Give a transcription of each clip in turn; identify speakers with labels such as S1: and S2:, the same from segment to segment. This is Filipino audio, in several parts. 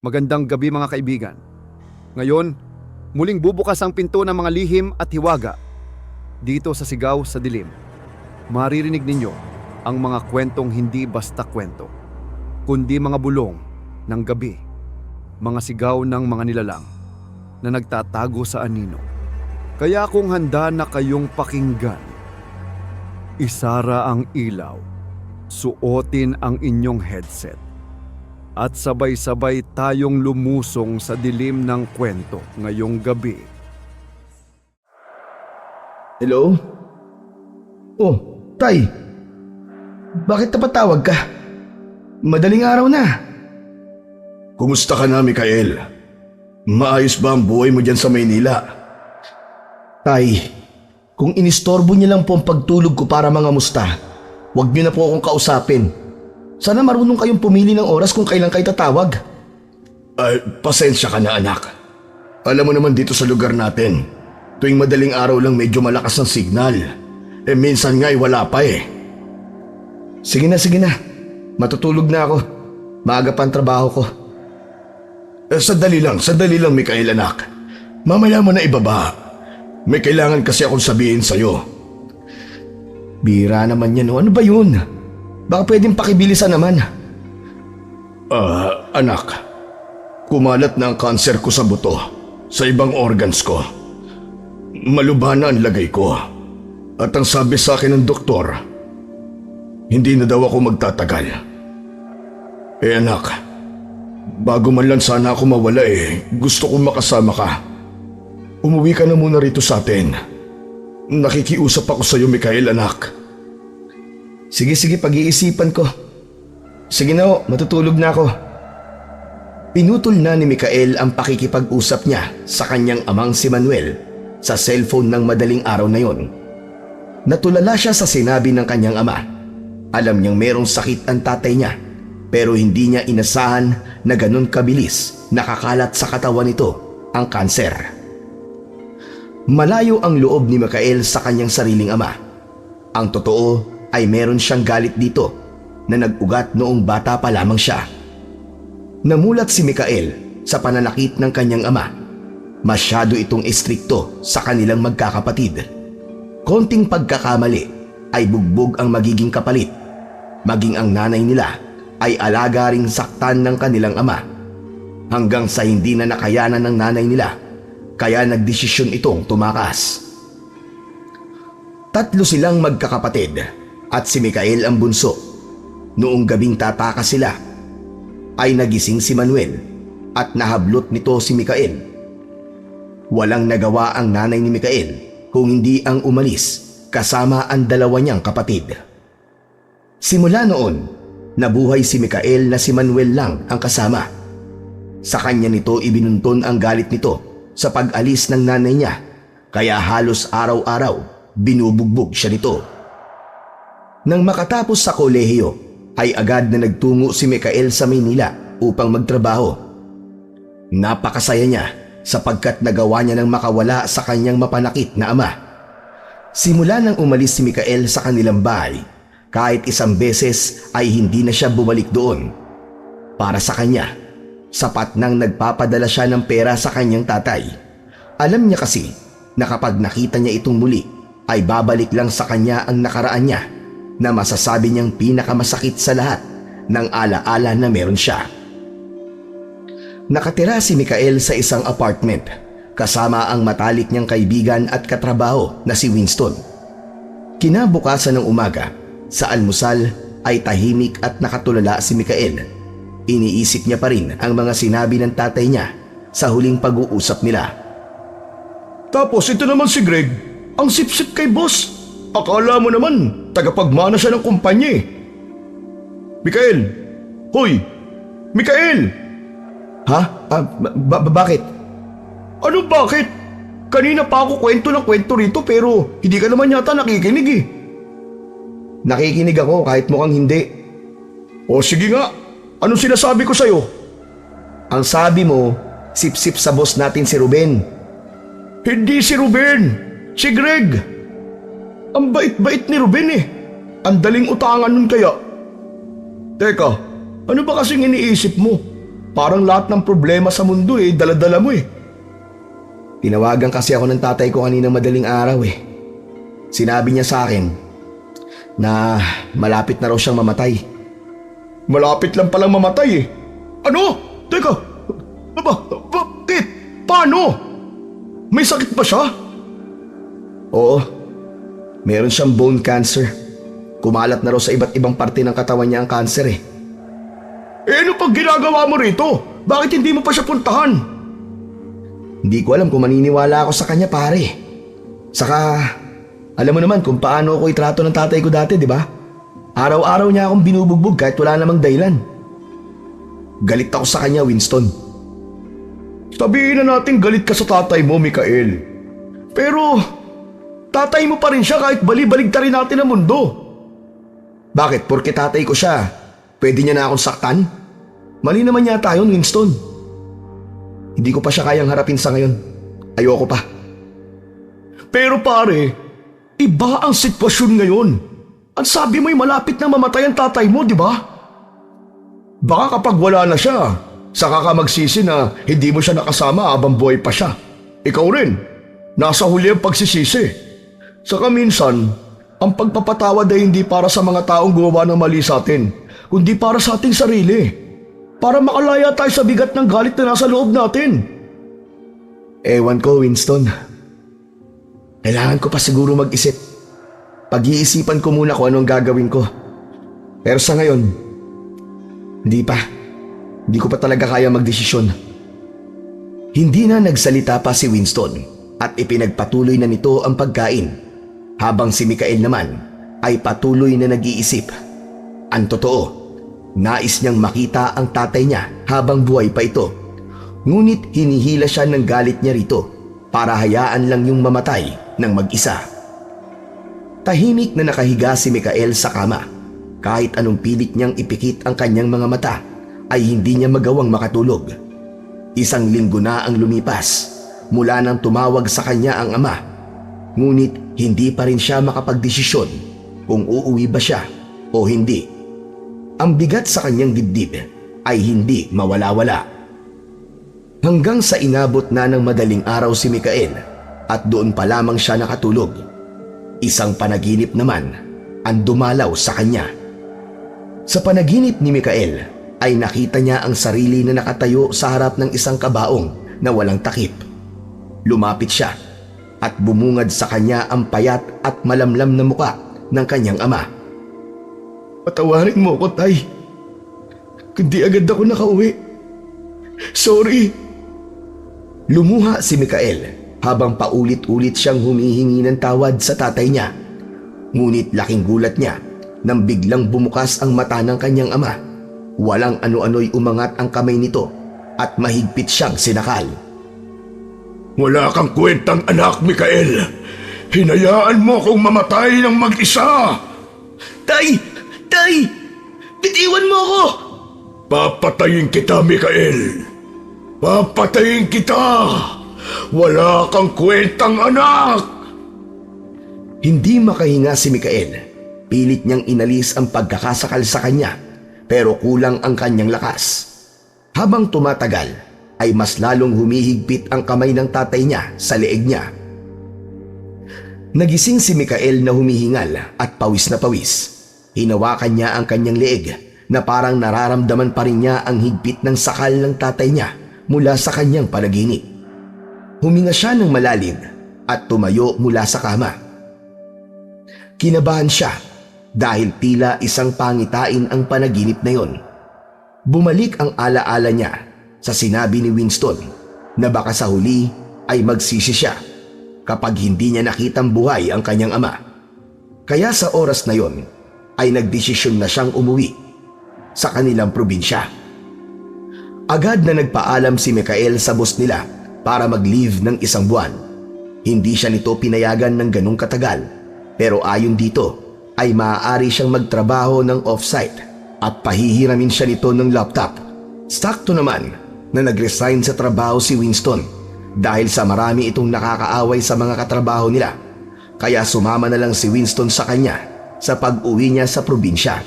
S1: Magandang gabi mga kaibigan. Ngayon, muling bubukas ang pinto ng mga lihim at hiwaga. Dito sa Sigaw sa Dilim, maririnig ninyo ang mga kwentong hindi basta kwento, kundi mga bulong ng gabi, mga sigaw ng mga nilalang na nagtatago sa anino. Kaya kung handa na kayong pakinggan, isara ang ilaw, suotin ang inyong headset, at sabay-sabay tayong lumusong sa dilim ng kwento ngayong gabi.
S2: Hello? Oh, Tay. Bakit napatawag ka? Madaling araw na.
S3: Kumusta ka na, Mikael? Maayos ba ang buhay mo dyan sa Maynila?
S2: Tay, kung inistorbo niyo lang po ang pagtulog ko para mga musta, huwag niyo na po akong kausapin. Sana marunong kayong pumili ng oras kung kailan kayo tatawag.
S3: Ay, pasensya ka na, anak. Alam mo naman dito sa lugar natin, tuwing madaling araw lang medyo malakas ang signal. Minsan nga'y wala pa eh.
S2: Sige na. Matutulog na ako. Maaga pa ang trabaho ko.
S3: Sandali lang, Mikael, anak. Mamaya mo na ibaba. May kailangan kasi akong sabihin sa'yo.
S2: Bira naman yan, ano ba yun? Baka pwedeng pakibilisan naman.
S3: Anak, kumalat na ang kanser ko sa buto, sa ibang organs ko. Malubha na ang lagay ko. At ang sabi sa akin ng doktor, hindi na daw ako magtatagal. Anak, bago man lang sana ako mawala gusto kong makasama ka. Umuwi ka na muna rito sa atin. Nakikiusap ako sa iyo, Mikael, anak.
S2: Sige, pag-iisipan ko. Sige na, matutulog na ako. Pinutol na ni Mikael ang pakikipag-usap niya sa kanyang amang si Manuel sa cellphone ng madaling araw na yon. Natulala siya sa sinabi ng kanyang ama. Alam niyang merong sakit ang tatay niya, pero hindi niya inasahan na ganun kabilis nakakalat sa katawan nito ang kanser. Malayo ang loob ni Mikael sa kanyang sariling ama. Ang totoo ay meron siyang galit dito na nag-ugat noong bata pa lamang siya. Namulat si Mikael sa pananakit ng kanyang ama. Masyado itong istrikto sa kanilang magkakapatid. Konting pagkakamali ay bugbog ang magiging kapalit. Maging ang nanay nila ay alaga ring saktan ng kanilang ama. Hanggang sa hindi na nakayanan ng nanay nila, kaya nagdesisyon itong tumakas. 3 silang magkakapatid at si Mikael ang bunso. Noong gabing tatakas sila, ay nagising si Manuel at nahablot nito si Mikael. Walang nagawa ang nanay ni Mikael kung hindi ang umalis kasama ang 2 niyang kapatid. Simula noon, nabuhay si Mikael na si Manuel lang ang kasama. Sa kanya nito ibinunton ang galit nito sa pag-alis ng nanay niya, kaya halos araw-araw binubugbog siya nito. Nang makatapos sa kolehiyo, ay agad na nagtungo si Mikael sa Maynila upang magtrabaho. Napakasaya niya sapagkat nagawa niya ng makawala sa kanyang mapanakit na ama. Simula nang umalis si Mikael sa kanilang bahay, kahit isang beses ay hindi na siya bumalik doon. Para sa kanya, sapat nang nagpapadala siya ng pera sa kanyang tatay. Alam niya kasi na kapag nakita niya itong muli, ay babalik lang sa kanya ang nakaraan niya na masasabi niyang pinakamasakit sa lahat ng alaala na meron siya. Nakatira si Mikael sa isang apartment kasama ang matalik niyang kaibigan at katrabaho na si Winston. Kinabukasan ng umaga, sa almusal ay tahimik at nakatulala si Mikael. Iniisip niya pa rin ang mga sinabi ng tatay niya sa huling pag-uusap nila.
S3: Tapos ito naman si Greg, ang sip-sip kay boss. Akala mo naman, tagapagmana siya ng kumpanya eh. Mikael! Hoy! Mikael!
S2: Ha? Bakit?
S3: Ano bakit? Kanina pa ako kwento rito pero hindi ka naman yata nakikinig eh.
S2: Nakikinig ako kahit mukhang hindi.
S3: O sige nga, anong sinasabi ko sa'yo?
S2: Ang sabi mo, sip-sip sa boss natin si Ruben.
S3: Hindi si Ruben, si Greg. Ang bait-bait ni Ruben eh. Ang daling utangan nun kaya. Teka, ano ba kasing iniisip mo? Parang lahat ng problema sa mundo dala-dala mo
S2: Tinawagan kasi ako ng tatay ko kaninang madaling araw Sinabi niya sa akin na malapit na raw siyang mamatay.
S3: Malapit lang palang mamatay Ano? Teka, bakit? Paano? May sakit ba siya?
S2: Oo, meron siyang bone cancer. Kumalat na raw sa iba't ibang parte ng katawan niya ang cancer
S3: Ano pag ginagawa mo rito? Bakit hindi mo pa siya puntahan?
S2: Hindi ko alam kung maniniwala ako sa kanya, pare. Saka, alam mo naman kung paano ako itrato ng tatay ko dati, di ba? Araw-araw niya akong binubugbog kahit wala namang dahilan. Galit ako sa kanya, Winston.
S3: Sabihin na natin galit ka sa tatay mo, Mikael. Pero, tatay mo pa rin siya kahit bali-baligtarin natin ang mundo.
S2: Bakit? Porque tatay ko siya, pwede niya na akong saktan? Mali naman yata yun, Winston. Hindi ko pa siya kayang harapin sa ngayon. Ayoko pa.
S3: Pero pare, iba ang sitwasyon ngayon. Ang sabi mo'y malapit na mamatay ang tatay mo, di ba? Baka kapag wala na siya, saka ka magsisi na hindi mo siya nakasama habang buhay pa siya. Ikaw rin, nasa huli ang pagsisisi. Saka minsan, ang pagpapatawad ay hindi para sa mga taong gumawa ng mali sa atin, kundi para sa ating sarili. Para makalaya tayo sa bigat ng galit na nasa loob natin.
S2: Ewan ko, Winston. Kailangan ko pa siguro mag-isip. Pag-iisipan ko muna kung anong gagawin ko. Pero sa ngayon, hindi pa. Hindi ko pa talaga kaya magdesisyon. Hindi na nagsalita pa si Winston at ipinagpatuloy na nito ang pagkain, habang si Mikael naman ay patuloy na nag-iisip. Ang totoo, nais niyang makita ang tatay niya habang buhay pa ito. Ngunit hinihila siya ng galit niya rito para hayaan lang yung mamatay ng mag-isa. Tahimik na nakahiga si Mikael sa kama. Kahit anong pilit niyang ipikit ang kanyang mga mata, ay hindi niya magawang makatulog. 1 linggo na ang lumipas mula nang tumawag sa kanya ang ama. Ngunit hindi pa rin siya makapagdesisyon kung uuwi ba siya o hindi. Ang bigat sa kanyang dibdib ay hindi mawala-wala. Hanggang sa inabot na ng madaling araw si Mikael at doon pa lamang siya nakatulog. Isang panaginip naman ang dumalaw sa kanya. Sa panaginip ni Mikael ay nakita niya ang sarili na nakatayo sa harap ng isang kabaong na walang takip. Lumapit siya at bumungad sa kanya ang payat at malamlam na muka ng kanyang ama.
S3: Patawarin mo ko, tay. Kundi agad ako nakauwi. Sorry.
S2: Lumuha si Mikael habang paulit-ulit siyang humihingi ng tawad sa tatay niya. Ngunit laking gulat niya nang biglang bumukas ang mata ng kanyang ama. Walang ano-ano'y umangat ang kamay nito at mahigpit siyang sinakal.
S3: Wala kang kwentang anak, Mikael. Hinayaan mo akong mamatay ng mag-isa.
S2: Tay! Tay! Bitiwan mo ako!
S3: Papatayin kita, Mikael. Papatayin kita. Wala kang kwentang anak.
S2: Hindi makahinga si Mikael. Pilit niyang inalis ang pagkakasakal sa kanya, pero kulang ang kanyang lakas. Habang tumatagal, ay mas lalong humihigpit ang kamay ng tatay niya sa leeg niya. Nagising si Mikael na humihingal at pawis na pawis. Hinawakan niya ang kanyang leeg na parang nararamdaman pa rin niya ang higpit ng sakal ng tatay niya mula sa kanyang panaginip. Huminga siya ng malalim at tumayo mula sa kama. Kinabahan siya dahil tila isang pangitain ang panaginip na yon. Bumalik ang alaala niya sa sinabi ni Winston na baka sa huli ay magsisi siya kapag hindi niya nakitang buhay ang kanyang ama. Kaya sa oras na yon ay nagdesisyon na siyang umuwi sa kanilang probinsya. Agad na nagpaalam si Mikael sa boss nila para mag-leave ng 1 buwan. Hindi siya nito pinayagan ng ganong katagal, pero ayon dito ay maaari siyang magtrabaho ng off-site at pahihiramin siya nito ng laptop. Sakto naman na nag-resign sa trabaho si Winston dahil sa marami itong nakakaaway sa mga katrabaho nila. Kaya sumama na lang si Winston sa kanya sa pag-uwi niya sa probinsya.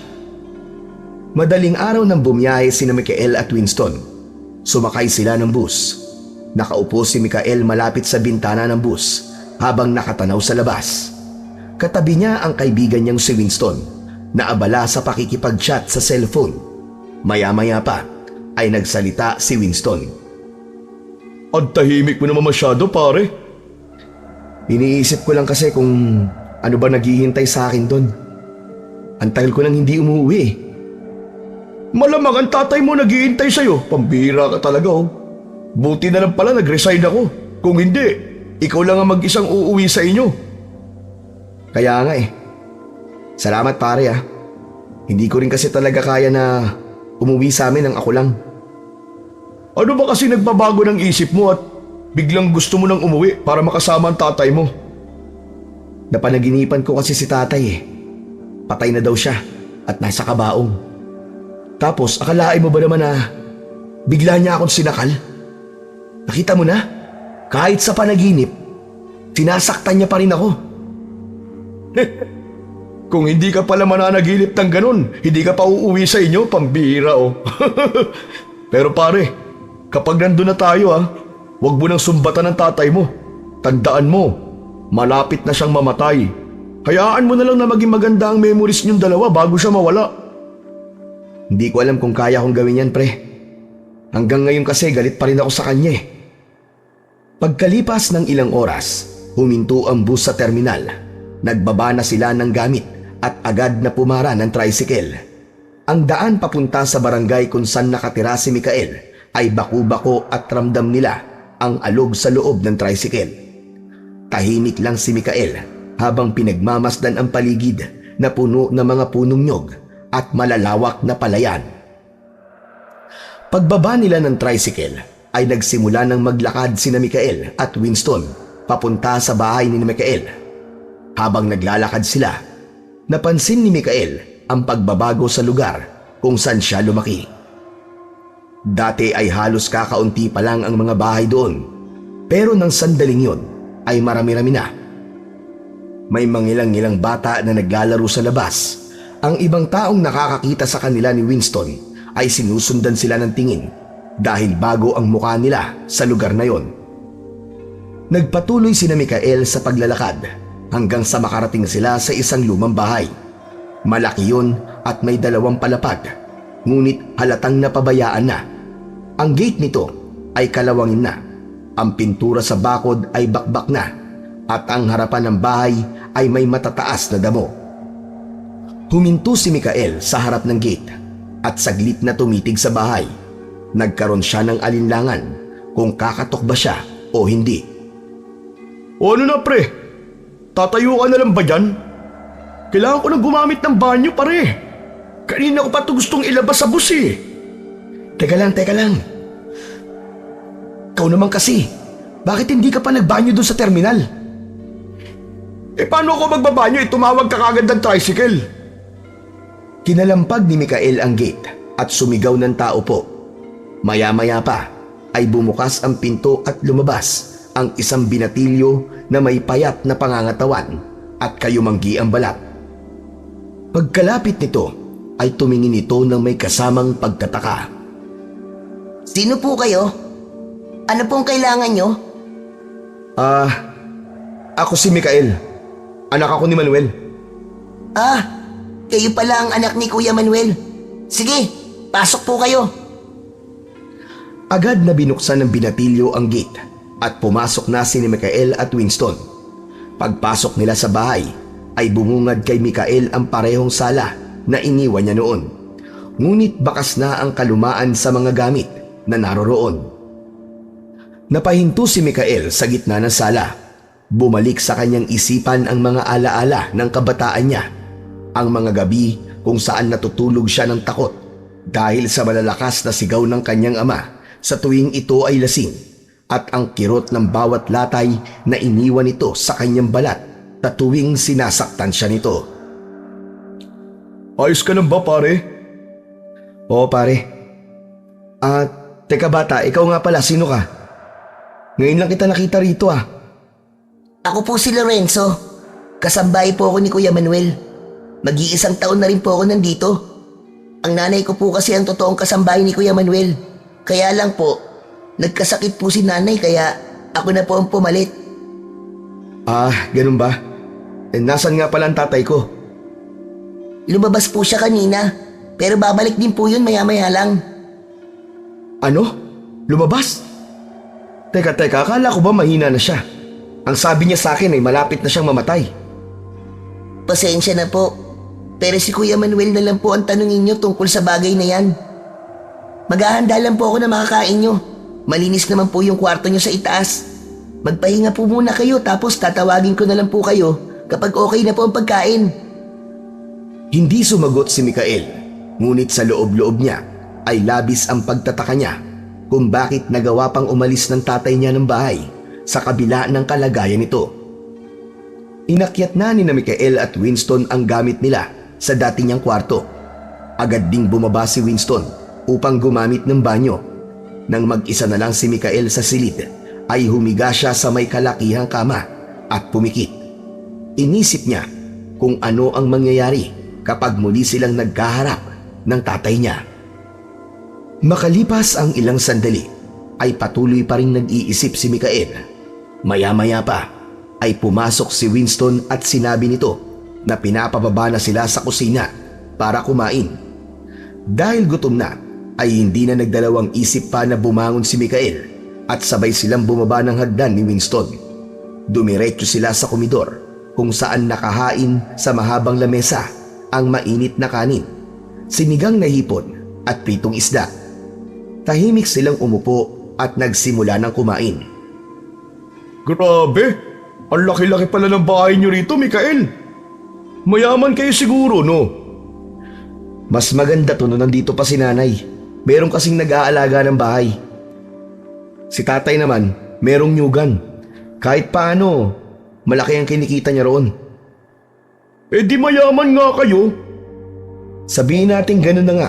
S2: Madaling araw nang bumiyahe sina Mikael at Winston Sumakay sila ng bus. Nakaupo si Mikael malapit sa bintana ng bus habang nakatanaw sa labas. Katabi niya ang kaibigan niyang si Winston na abala sa pakikipag-chat sa cellphone. Maya-maya pa ay nagsalita si Winston.
S3: Ang tahimik mo naman masyado, pare.
S2: Iniisip ko lang kasi kung ano ba naghihintay sa akin doon. Ang tagal ko nang hindi umuwi.
S3: Malamang ang tatay mo naghihintay sa'yo. Pambira ka talaga, oh. Buti na lang pala nag-resign ako. Kung hindi, ikaw lang ang mag-isang uuwi sa inyo.
S2: Kaya nga eh. Salamat pare ah. Hindi ko rin kasi talaga kaya na umuwi sa amin ng ako lang.
S3: Ano ba kasi nagbabago ng isip mo at biglang gusto mo nang umuwi para makasama ang tatay mo?
S2: Napanaginipan ko kasi si tatay eh. Patay na daw siya at nasa kabaong. Tapos akalain mo ba naman na bigla niya akong sinakal? Nakita mo na? Kahit sa panaginip, sinasaktan niya pa rin ako.
S3: Kung hindi ka pala mananaginip ng ganun, hindi ka pa uuwi sa inyo, pambira oh. Pero pare, kapag nandun na tayo huwag mo nang sumbatan ng tatay mo. Tandaan mo, malapit na siyang mamatay. Hayaan mo na lang na maging maganda ang memories niyong dalawa bago siya mawala.
S2: Hindi ko alam kung kaya kong gawin yan, pre. Hanggang ngayon kasi galit pa rin ako sa kanya eh. Pagkalipas ng ilang oras, huminto ang bus sa terminal. Nagbaba na sila ng gamit at agad na pumara ng tricycle. Ang daan papunta sa barangay kung saan nakatira si Mikael ay baku-bako at ramdam nila ang alog sa loob ng tricycle. Tahimik lang si Mikael habang pinagmamasdan ang paligid na puno ng mga punong nyog at malalawak na palayan. Pagbaba nila ng tricycle ay nagsimula ng maglakad sina Mikael at Winston papunta sa bahay ni Mikael. Habang naglalakad sila, napansin ni Mikael ang pagbabago sa lugar kung saan siya lumaki. Dati ay halos kakaunti pa lang ang mga bahay doon, pero nang sandaling yon ay marami-rami na. May mangilang-ilang bata na naglalaro sa labas. Ang ibang taong nakakakita sa kanila ni Winston ay sinusundan sila ng tingin dahil bago ang mukha nila sa lugar na yon. Nagpatuloy sina Mikael sa paglalakad hanggang sa makarating sila sa isang lumang bahay. Malaki yun at may 2 palapag, ngunit halatang napabayaan na. Ang gate nito ay kalawangin na, ang pintura sa bakod ay bakbak na, at ang harapan ng bahay ay may matataas na damo. Huminto si Mikael sa harap ng gate at saglit na tumitig sa bahay. Nagkaroon siya ng alinlangan kung kakatok ba siya o hindi.
S3: O ano na pre? Tatayo ka na lang ba dyan? Kailangan ko nang gumamit ng banyo pare. Kanina ko pa ito gustong ilabas sa bus eh.
S2: Teka lang. Ikaw naman kasi, bakit hindi ka pa nagbanyo doon sa terminal?
S3: Paano ako magbabanyo? Tumawag ka kagad ng tricycle.
S2: Kinalampag ni Mikael ang gate at sumigaw ng tao po. Maya-maya pa ay bumukas ang pinto at lumabas ang isang binatilyo na may payat na pangangatawan at kayumanggi ang balat. Pagkalapit nito ay tumingin ito ng may kasamang pagtataka.
S4: Sino po kayo? Ano pong kailangan nyo?
S2: Ako si Mikael. Anak ako ni Manuel.
S4: Kayo pala ang anak ni Kuya Manuel. Sige, pasok po kayo.
S2: Agad na binuksan ng binatilyo ang gate at pumasok na si Mikael at Winston. Pagpasok nila sa bahay ay bumungad kay Mikael ang parehong sala na iniwan niya noon. Ngunit bakas na ang kalumaan sa mga gamit na naroroon. Napahinto si Mikael sa gitna ng sala. Bumalik sa kanyang isipan ang mga alaala ng kabataan niya. Ang mga gabi kung saan natutulog siya ng takot dahil sa malalakas na sigaw ng kanyang ama sa tuwing ito ay lasing, at ang kirot ng bawat latay na iniwan ito sa kanyang balat na tuwing sinasaktan siya nito.
S3: Ayos ka lang ba pare?
S2: Oo pare. Teka bata, ikaw nga pala, sino ka? Ngayon lang kita nakita rito
S4: Ako po si Lorenzo. Kasambahay po ako ni Kuya Manuel. Mag-iisang taon na rin po ako nandito. Ang nanay ko po kasi ang totoong kasambahay ni Kuya Manuel. Kaya lang po, nagkasakit po si nanay kaya ako na po ang pumalit.
S2: Ah, ganun ba? Nasaan nga pala ang tatay ko?
S4: Lumabas po siya kanina, pero babalik din po yun maya-maya lang.
S2: Ano? Lumabas? Teka, akala ko ba mahina na siya? Ang sabi niya sa akin ay malapit na siyang mamatay.
S4: Pasensya na po, pero si Kuya Manuel na lang po ang tanungin nyo tungkol sa bagay na yan. Maghahanda lang po ako na makakain nyo. Malinis naman po yung kwarto nyo sa itaas. Magpahinga po muna kayo tapos tatawagin ko na lang po kayo kapag okay na po ang pagkain.
S2: Hindi sumagot si Mikael, ngunit sa loob-loob niya ay labis ang pagtataka niya kung bakit nagawa pang umalis ng tatay niya ng bahay sa kabila ng kalagayan nito. Inakyat na ni Mikael at Winston ang gamit nila sa dati niyang kwarto. Agad ding bumaba si Winston upang gumamit ng banyo. Nang mag-isa na lang si Mikael sa silid, ay humiga siya sa may kalakihang kama at pumikit. Inisip niya kung ano ang mangyayari kapag muli silang nagkaharap ng tatay niya. Makalipas ang ilang sandali, ay patuloy pa rin nag-iisip si Mikael. Maya-maya pa ay pumasok si Winston at sinabi nito na pinapababa na sila sa kusina para kumain. Dahil gutom na, ay hindi na nagdalawang isip pa na bumangon si Mikael at sabay silang bumaba ng hagdan ni Winston. Dumiretso sila sa komedor kung saan nakahain sa mahabang lamesa ang mainit na kanin, sinigang na hipon at pritong isda. Tahimik silang umupo at nagsimula ng kumain.
S3: Grabe! Ang laki-laki pala ng bahay niyo rito, Mikael. Mayaman kayo siguro, no?
S2: Mas maganda to no nandito pa si nanay. Meron kasing nag-aalaga ng bahay. Si tatay naman, merong nyugan. Kahit paano, malaki ang kinikita niya roon.
S3: Eh di mayaman nga kayo.
S2: Sabihin natin ganun na nga.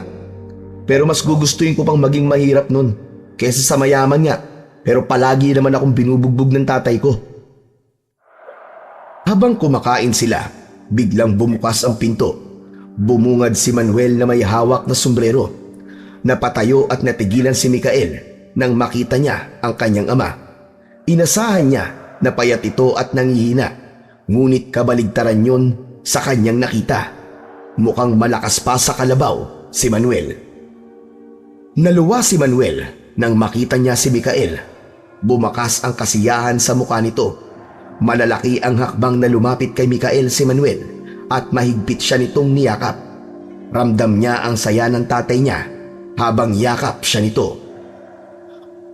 S2: Pero mas gugustuhin ko pang maging mahirap nun kesa sa mayaman nga. Pero palagi naman akong binubugbog ng tatay ko. Habang kumakain sila, biglang bumukas ang pinto. Bumungad si Manuel na may hawak na sombrero. Napatayo at natigilan si Mikael nang makita niya ang kanyang ama. Inasahan niya na payat ito at nangihina, ngunit kabaligtaran yun sa kanyang nakita. Mukhang malakas pa sa kalabaw si Manuel. Naluwa si Manuel nang makita niya si Mikael. Bumakas ang kasiyahan sa mukha nito. Malalaki ang hakbang na lumapit kay Mikael si Manuel at mahigpit siya nitong niyakap. Ramdam niya ang saya ng tatay niya habang yakap siya nito.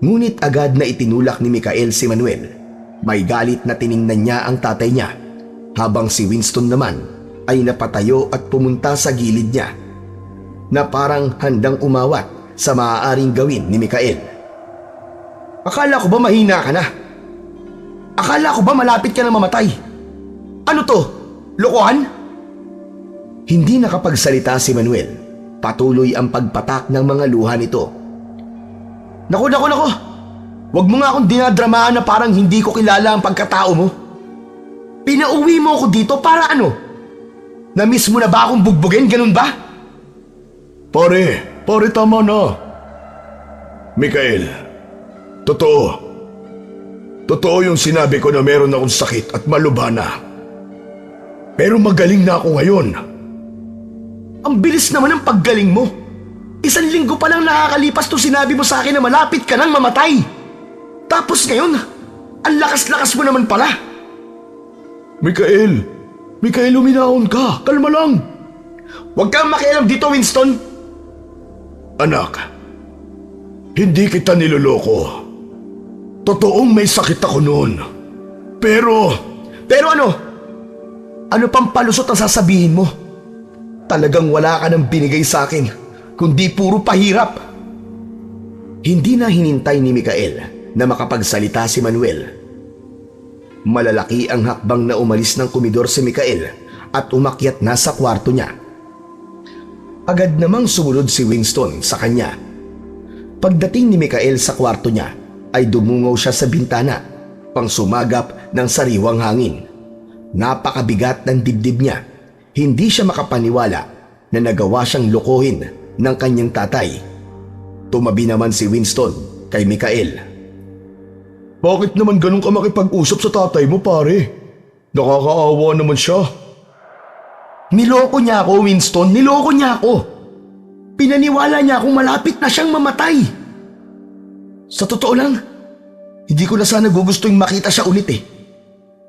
S2: Ngunit agad na itinulak ni Mikael si Manuel. May galit na tiningnan niya ang tatay niya, habang si Winston naman ay napatayo at pumunta sa gilid niya, na parang handang umawat sa maaaring gawin ni Mikael. Akala ko ba mahina ka na? Akala ko ba malapit ka na mamatay? Ano to? Lokohan? Hindi nakapagsalita si Manuel. Patuloy ang pagpatak ng mga luha nito. Naku! Huwag mo nga akong dinadramahan na parang hindi ko kilala ang pagkatao mo. Pinauwi mo ako dito para ano? Na-miss mo na ba akong bugbugin, ganun ba?
S3: Pare, tama na. Mikael, totoo yung sinabi ko na meron akong sakit at malubha na. Pero magaling na ako ngayon.
S2: Ang bilis naman ng paggaling mo. 1 linggo pa lang nakakalipas to sinabi mo sa akin na malapit ka nang mamatay. Tapos ngayon, ang lakas-lakas mo naman pala.
S3: Mikael, uminahon ka. Kalma lang.
S2: Huwag kang makialam dito, Winston.
S3: Anak, hindi kita niloloko. Totoong may sakit ako noon. Pero
S2: ano? Ano pang palusot ang sasabihin mo? Talagang wala ka nang binigay sa akin, kundi puro pahirap. Hindi na hinintay ni Mikael na makapagsalita si Manuel. Malalaki ang hakbang na umalis ng komedor si Mikael at umakyat na sa kwarto niya. Agad namang sumunod si Winston sa kanya. Pagdating ni Mikael sa kwarto niya, ay dumungaw siya sa bintana pang sumagap ng sariwang hangin. Napakabigat ng dibdib niya. Hindi siya makapaniwala na nagawa siyang lokohin ng kanyang tatay. Tumabi naman si Winston kay Mikael.
S3: Bakit naman ganun ka makipag-usap sa tatay mo, pare? Nakakaawa naman siya.
S2: Niloko niya ako, Winston. Niloko niya ako. Pinaniwala niya akong malapit na siyang mamatay. Sa totoo lang, hindi ko na sana gugustuhin makita siya ulit eh.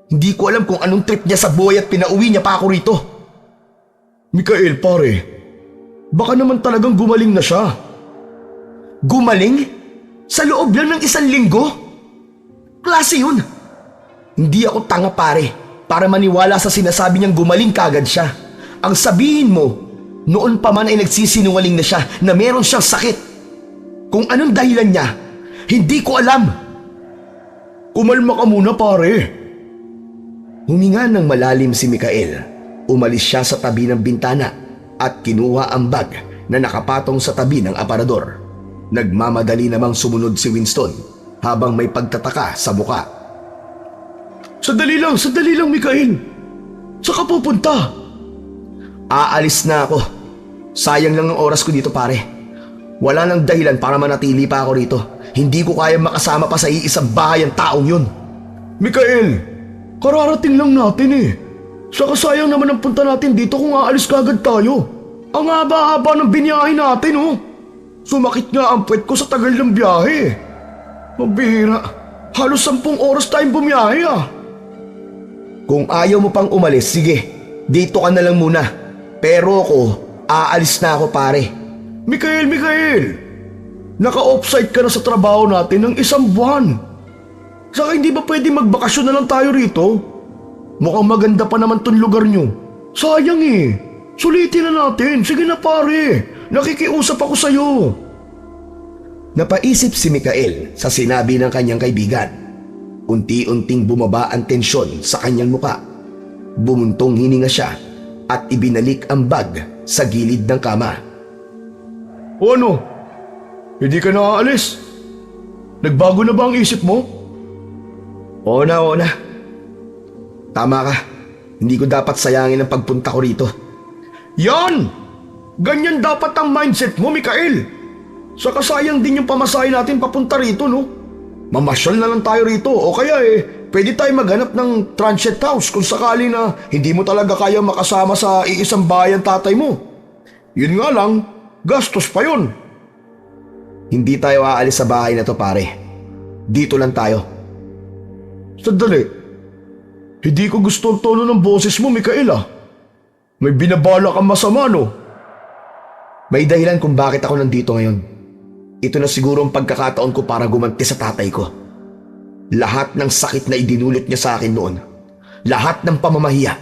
S2: Hindi ko alam kung anong trip niya sa buhay at pinauwi niya pa ako rito.
S3: Mikael, pare, baka naman talagang gumaling na siya.
S2: Gumaling? Sa loob lang ng 1 linggo? Klase yun. Hindi ako tanga, pare, para maniwala sa sinasabi niyang gumaling kagad siya. Ang sabihin mo, noon pa man ay nagsisinungaling na siya na meron siyang sakit. Kung anong dahilan niya, hindi ko alam.
S3: Kumalma ka muna, pare.
S2: Huminga ng malalim si Mikael. Umalis siya sa tabi ng bintana at kinuha ang bag na nakapatong sa tabi ng aparador. Nagmamadali namang sumunod si Winston habang may pagtataka sa muka.
S3: Sandali lang, Mikael. Saan ka pupunta?
S2: Aalis na ako. Sayang lang ang oras ko dito, pare. Wala nang dahilan para manatili pa ako rito. Hindi ko kaya makasama pa sa iisang bahay ang taong yun.
S3: Mikael, kararating lang natin eh. Saka sayang naman ang punta natin dito kung aalis kagad tayo. Ang haba-haba ng biniyahe natin, oh. Sumakit nga ang puwet ko sa tagal ng biyahe. Mabihira. Halos 10 oras tayong bumiyahe ah.
S2: Kung ayaw mo pang umalis, sige. Dito ka na lang muna. Pero ako, aalis na ako, pare.
S3: Mikael! Naka-offsite ka na sa trabaho natin ng 1 buwan. Saka hindi ba pwede magbakasyon na lang tayo rito? Mukhang maganda pa naman tong lugar nyo. Sayang eh. Sulitin na natin. Sige na, pare. Nakikiusap ako sa'yo.
S2: Napaisip si Mikael sa sinabi ng kanyang kaibigan. Unti-unting bumaba ang tensyon sa kanyang muka. Bumuntong hininga siya at ibinalik ang bag sa gilid ng kama.
S3: O ano? Hindi ka na aalis? Nagbago na ba ang isip mo?
S2: Oo na. Tama ka. Hindi ko dapat sayangin ang pagpunta ko rito.
S3: Yan! Ganyan dapat ang mindset mo, Mikael. Saka sayang din yung pamasahe natin papunta rito, no? Mamasyal na lang tayo rito o kaya pwede tayo maghanap ng transient house kung sakali na hindi mo talaga kaya makasama sa iisang bayan tatay mo. Yun nga lang, gastos pa yun.
S2: Hindi tayo aalis sa bahay na to, pare. Dito lang tayo.
S3: Sandali. Hindi ko gusto ang tono ng boses mo, Mikael ah. May binabala kang masama, no?
S2: May dahilan kung bakit ako nandito ngayon. Ito na siguro ang pagkakataon ko para gumanti sa tatay ko. Lahat ng sakit na idinulot niya sa akin noon, lahat ng pamamahiya,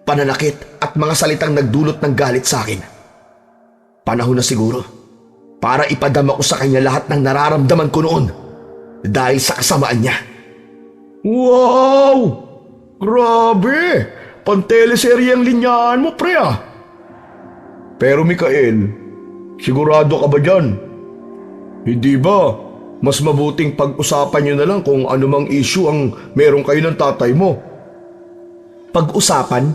S2: pananakit at mga salitang nagdulot ng galit sa akin. Panahon na siguro para ipadama ko sa kanya lahat ng nararamdaman ko noon dahil sa kasamaan niya.
S3: Wow! Grabe! Panteleserye ang linyaan mo, pre ah. Pero Mikael, sigurado ka ba dyan? Hindi ba? Mas mabuting pag-usapan nyo na lang kung anumang issue ang meron kayo ng tatay mo.
S2: Pag-usapan?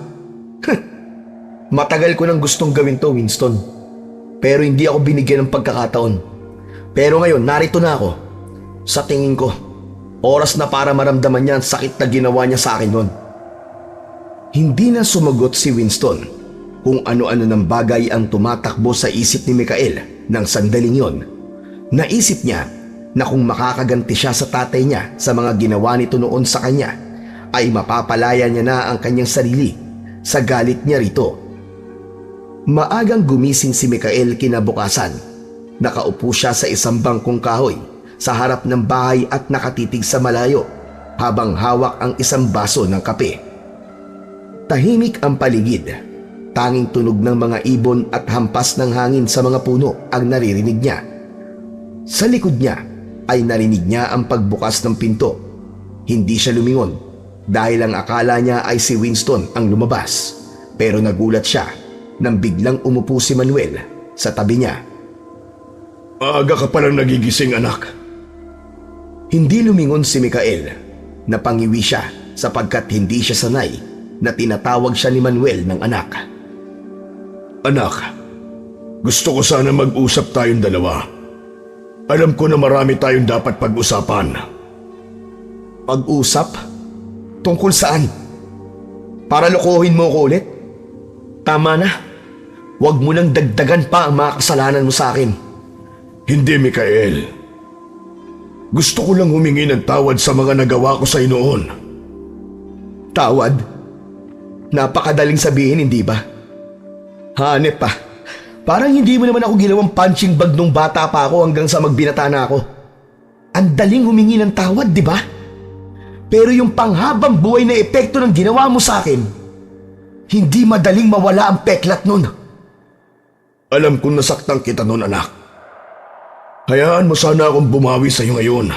S2: Matagal ko nang gustong gawin to, Winston. Pero hindi ako binigyan ng pagkakataon. Pero ngayon, narito na ako. Sa tingin ko, oras na para maramdaman niya ang sakit na ginawa niya sa akin noon. Hindi na sumagot si Winston kung ano-ano ng bagay ang tumatakbo sa isip ni Mikael ng sandaling yon. Naisip niya na kung makakaganti siya sa tatay niya sa mga ginawa nito noon sa kanya, ay mapapalaya niya na ang kanyang sarili sa galit niya rito. Maagang gumising si Mikael kinabukasan. Nakaupo siya sa isang bangkong kahoy sa harap ng bahay at nakatitig sa malayo habang hawak ang isang baso ng kape. Tahimik ang paligid. Tanging tunog ng mga ibon at hampas ng hangin sa mga puno ang naririnig niya. Sa likod niya ay narinig niya ang pagbukas ng pinto. Hindi siya lumingon dahil ang akala niya ay si Winston ang lumabas. Pero nagulat siya nang biglang umupo si Manuel sa tabi niya.
S3: Aga ka palang nagigising, anak.
S2: Hindi lumingon si Mikael. Napangiwi siya sapagkat hindi siya sanay na tinatawag siya ni Manuel ng anak.
S3: Anak, gusto ko sana mag-usap tayong dalawa. Alam ko na marami tayong dapat pag-usapan.
S2: Pag-usap? Tungkol saan? Para lokohin mo ko ulit? Tama na. Huwag mo nang dagdagan pa ang mga kasalanan mo sa akin.
S3: Hindi, Mikael. Gusto ko lang humingi ng tawad sa mga nagawa ko sa noon.
S2: Tawad? Napakadaling sabihin, hindi ba? Hanep pa. Parang hindi mo naman ako ginawang punching bag nung bata pa ako hanggang sa magbinata na ako. Ang daling humingi ng tawad, di ba? Pero yung panghabang buhay na epekto ng ginawa mo sa akin, hindi madaling mawala ang peklat nun.
S3: Alam kong nasaktan kita noon, anak. Hayaan mo sana akong bumawi sa iyo ngayon.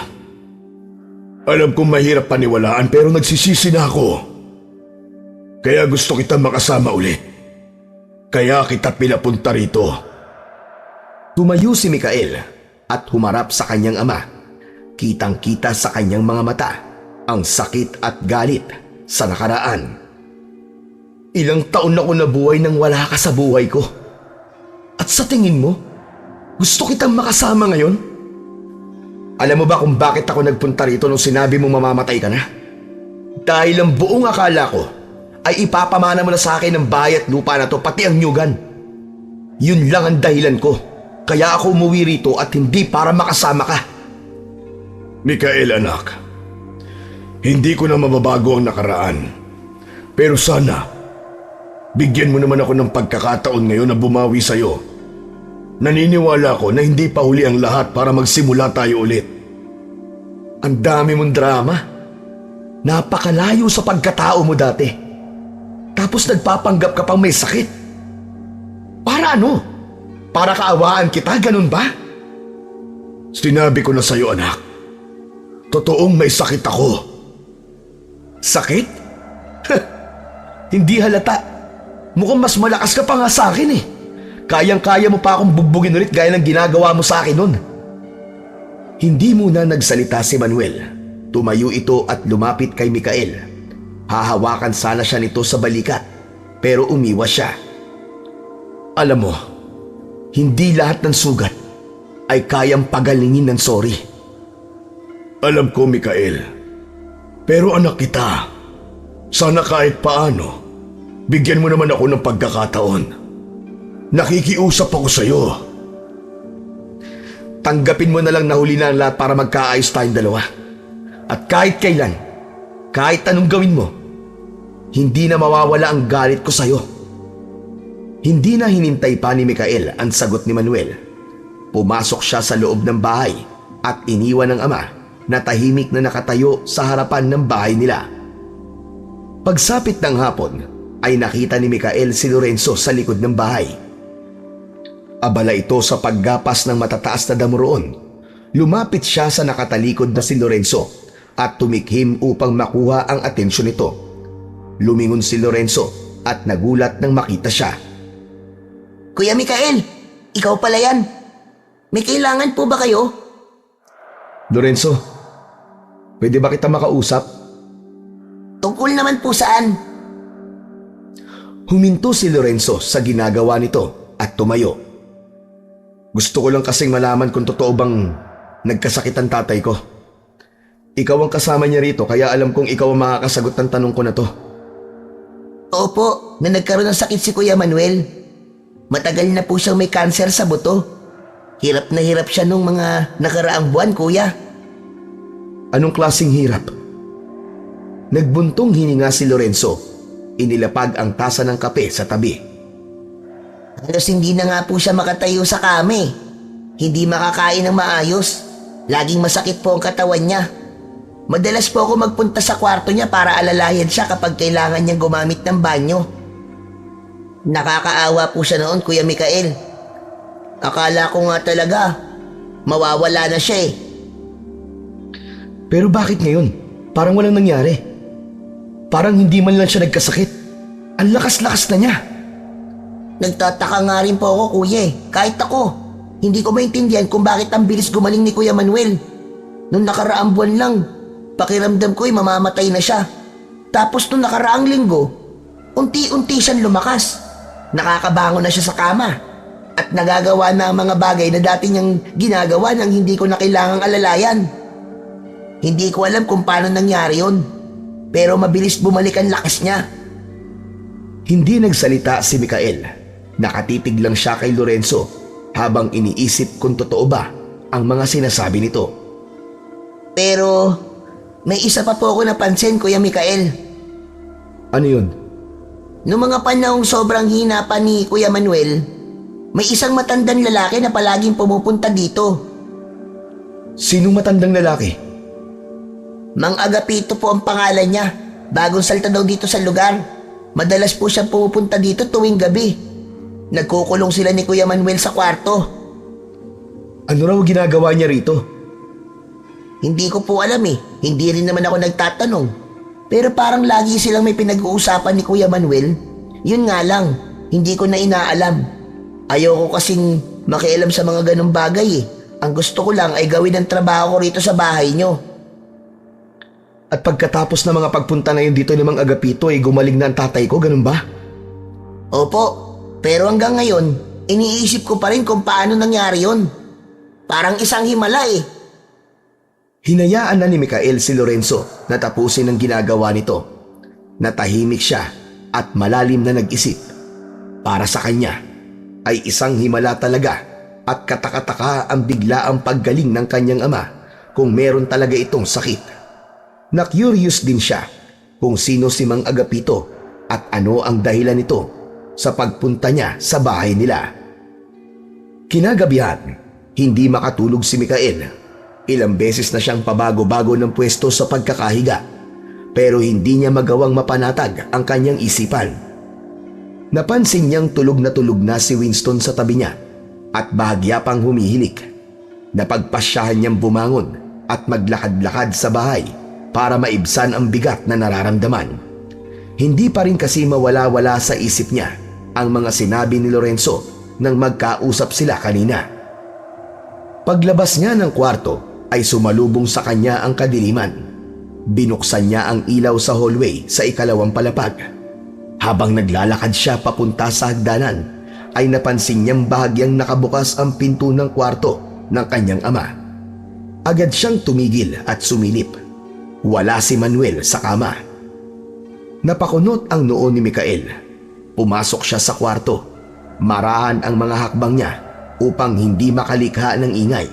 S3: Alam kong mahirap paniwalaan pero nagsisisi na ako. Kaya gusto kita makasama ulit. Kaya kita pinapunta rito.
S2: Tumayo si Mikael at humarap sa kanyang ama. Kitang-kita sa kanyang mga mata ang sakit at galit sa nakaraan. Ilang taon na ako nabuhay nang wala ka sa buhay ko. At sa tingin mo, gusto kitang makasama ngayon? Alam mo ba kung bakit ako nagpunta rito nung sinabi mo mamamatay ka na? Dahil ang buong akala ko ay ipapamana mo na sa akin ang bahay at lupa na to, pati ang nyugan. Yun lang ang dahilan ko. Kaya ako umuwi rito at hindi para makasama ka.
S3: Mikael, anak. Hindi ko na mababago ang nakaraan. Pero sana, bigyan mo naman ako ng pagkakataon ngayon na bumawi sa'yo. Naniniwala ko na hindi pa huli ang lahat para magsimula tayo ulit.
S2: Ang dami mong drama. Napakalayo sa pagkatao mo dati. Tapos nagpapanggap ka pang may sakit. Para ano? Para kaawaan kita, ganun ba?
S3: Sinabi ko na sa'yo, anak. Totoong may sakit ako.
S2: Sakit? Hindi halata. Mukhang mas malakas ka pa nga sa akin eh. Kayang-kaya mo pa akong bugbugin ulit gaya ng ginagawa mo sa akin nun. Hindi muna nagsalita si Manuel. Tumayo ito at lumapit kay Mikael. Hahawakan sana siya nito sa balikat, pero umiwas siya. Alam mo, hindi lahat ng sugat ay kayang pagalingin ng sorry.
S3: Alam ko, Mikael. Pero anak kita. Sana kahit paano, bigyan mo naman ako ng pagkakataon. Nakikiusap ako sa'yo.
S2: Tanggapin mo na lang na huli na ang lahat para magkaayos tayong dalawa. At kahit kailan, kahit anong gawin mo, hindi na mawawala ang galit ko sa'yo. Hindi na hinintay pa ni Mikael ang sagot ni Manuel. Pumasok siya sa loob ng bahay at iniwan ng ama na tahimik na nakatayo sa harapan ng bahay nila. Pagsapit ng hapon ay nakita ni Mikael si Lorenzo sa likod ng bahay. Abala ito sa paggapas ng matataas na damo roon. Lumapit siya sa nakatalikod na si Lorenzo at tumikhim upang makuha ang atensyon nito. Lumingon si Lorenzo at nagulat nang makita siya.
S4: Kuya Mikael, ikaw pala yan. May kailangan po ba kayo?
S2: Lorenzo, pwede ba kita makausap?
S4: Tungkol naman po saan?
S2: Huminto si Lorenzo sa ginagawa nito at tumayo. Gusto ko lang kasing malaman kung totoo bang nagkasakit ang tatay ko. Ikaw ang kasama niya rito kaya alam kong ikaw ang makakasagot ng tanong ko na to.
S4: Opo, na nagkaroon ng sakit si Kuya Manuel. Matagal na po siyang may kanser sa buto. Hirap na hirap siya nung mga nakaraang buwan, kuya.
S2: Anong klaseng hirap? Nagbuntong hininga si Lorenzo. Inilapag ang tasa ng kape sa tabi.
S4: Halos hindi na nga po siya makatayo sa kame. Hindi makakain ng maayos. Laging masakit po ang katawan niya. Madalas po ako magpunta sa kwarto niya para alalayan siya kapag kailangan niyang gumamit ng banyo. Nakakaawa po siya noon, Kuya Mikael. Akala ko nga talaga, mawawala na siya eh.
S2: Pero bakit ngayon? Parang walang nangyari. Parang hindi man lang siya nagkasakit. Ang lakas-lakas na niya.
S4: Nagtataka nga rin po ako, kuya eh. Kahit ako, hindi ko maintindihan kung bakit ang bilis gumaling ni Kuya Manuel. Nung nakaraang buwan lang, pakiramdam ko mamamatay na siya. Tapos nung nakaraang linggo, unti-unti siyang lumakas. Nakakabangon na siya sa kama. at nagagawa na ang mga bagay na dati niyang ginagawa nang hindi ko na kailangang alalayan. Hindi ko alam kung paano nangyari yun, pero mabilis bumalik ang lakas niya.
S2: Hindi nagsalita si Mikael. Nakatitig lang siya kay Lorenzo habang iniisip kung totoo ba ang mga sinasabi nito.
S4: Pero may isa pa po ako napansin, Kuya Mikael.
S2: Ano yun?
S4: Noong mga panahong sobrang hina pa ni Kuya Manuel, may isang matandang lalaki na palaging pumupunta dito.
S2: Sinong matandang lalaki?
S4: Mang Agapito po ang pangalan niya. Bagong salta daw dito sa lugar. Madalas po siyang pumupunta dito tuwing gabi. Nagkukulong sila ni Kuya Manuel sa kwarto.
S2: Ano raw ginagawa niya rito?
S4: Hindi ko po alam eh. Hindi rin naman ako nagtatanong. Pero parang lagi silang may pinag-uusapan ni Kuya Manuel. Yun nga lang, hindi ko na inaalam. Ayoko kasing makialam sa mga ganong bagay eh. Ang gusto ko lang ay gawin ang trabaho ko rito sa bahay nyo.
S2: At pagkatapos ng mga pagpunta na yun dito ni Mang Agapito ay gumaling na ang tatay ko, ganun ba?
S4: Opo, pero hanggang ngayon, iniisip ko pa rin kung paano nangyari yun. Parang isang himala eh.
S2: Hinayaan na ni Mikael si Lorenzo na tapusin ang ginagawa nito. Natahimik siya at malalim na nag-isip. Para sa kanya ay isang himala talaga at katakataka ang biglaang paggaling ng kanyang ama kung meron talaga itong sakit. Na-curious din siya kung sino si Mang Agapito at ano ang dahilan nito sa pagpunta niya sa bahay nila. Kinagabihan, hindi makatulog si Mikael. Ilang beses na siyang pabago-bago ng pwesto sa pagkakahiga, pero hindi niya magawang mapanatag ang kanyang isipan. Napansin niyang tulog na si Winston sa tabi niya at bahagya pang humihilik. Napagpasyahan niyang bumangon at maglakad-lakad sa bahay para maibsan ang bigat na nararamdaman. Hindi pa rin kasi mawala-wala sa isip niya ang mga sinabi ni Lorenzo nang magkausap sila kanina. Paglabas niya ng kwarto ay sumalubong sa kanya ang kadiliman. Binuksan niya ang ilaw sa hallway sa ikalawang palapag. Habang naglalakad siya papunta sa hagdanan, ay napansin niyang bahagyang nakabukas ang pinto ng kwarto ng kanyang ama. Agad siyang tumigil at sumilip. Wala si Manuel sa kama. Napakunot ang noo ni Mikael. Pumasok siya sa kwarto. Marahan ang mga hakbang niya upang hindi makalikha ng ingay.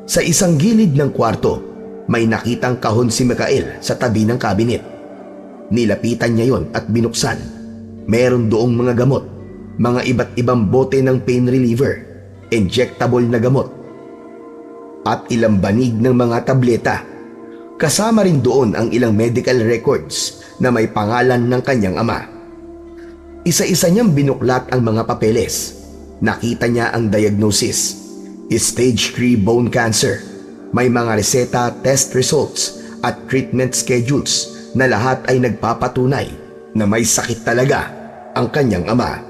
S2: Sa isang gilid ng kwarto, may nakitang kahon si Mikael sa tabi ng kabinet. Nilapitan niya yon at binuksan. Meron doong mga gamot, mga iba't ibang bote ng pain reliever, injectable na gamot, at ilang banig ng mga tableta. Kasama rin doon ang ilang medical records na may pangalan ng kanyang ama. Isa-isa niyang binuklat ang mga papeles. Nakita niya ang diagnosis: stage 3 bone cancer. May mga reseta, test results at treatment schedules na lahat ay nagpapatunay na may sakit talaga ang kanyang ama.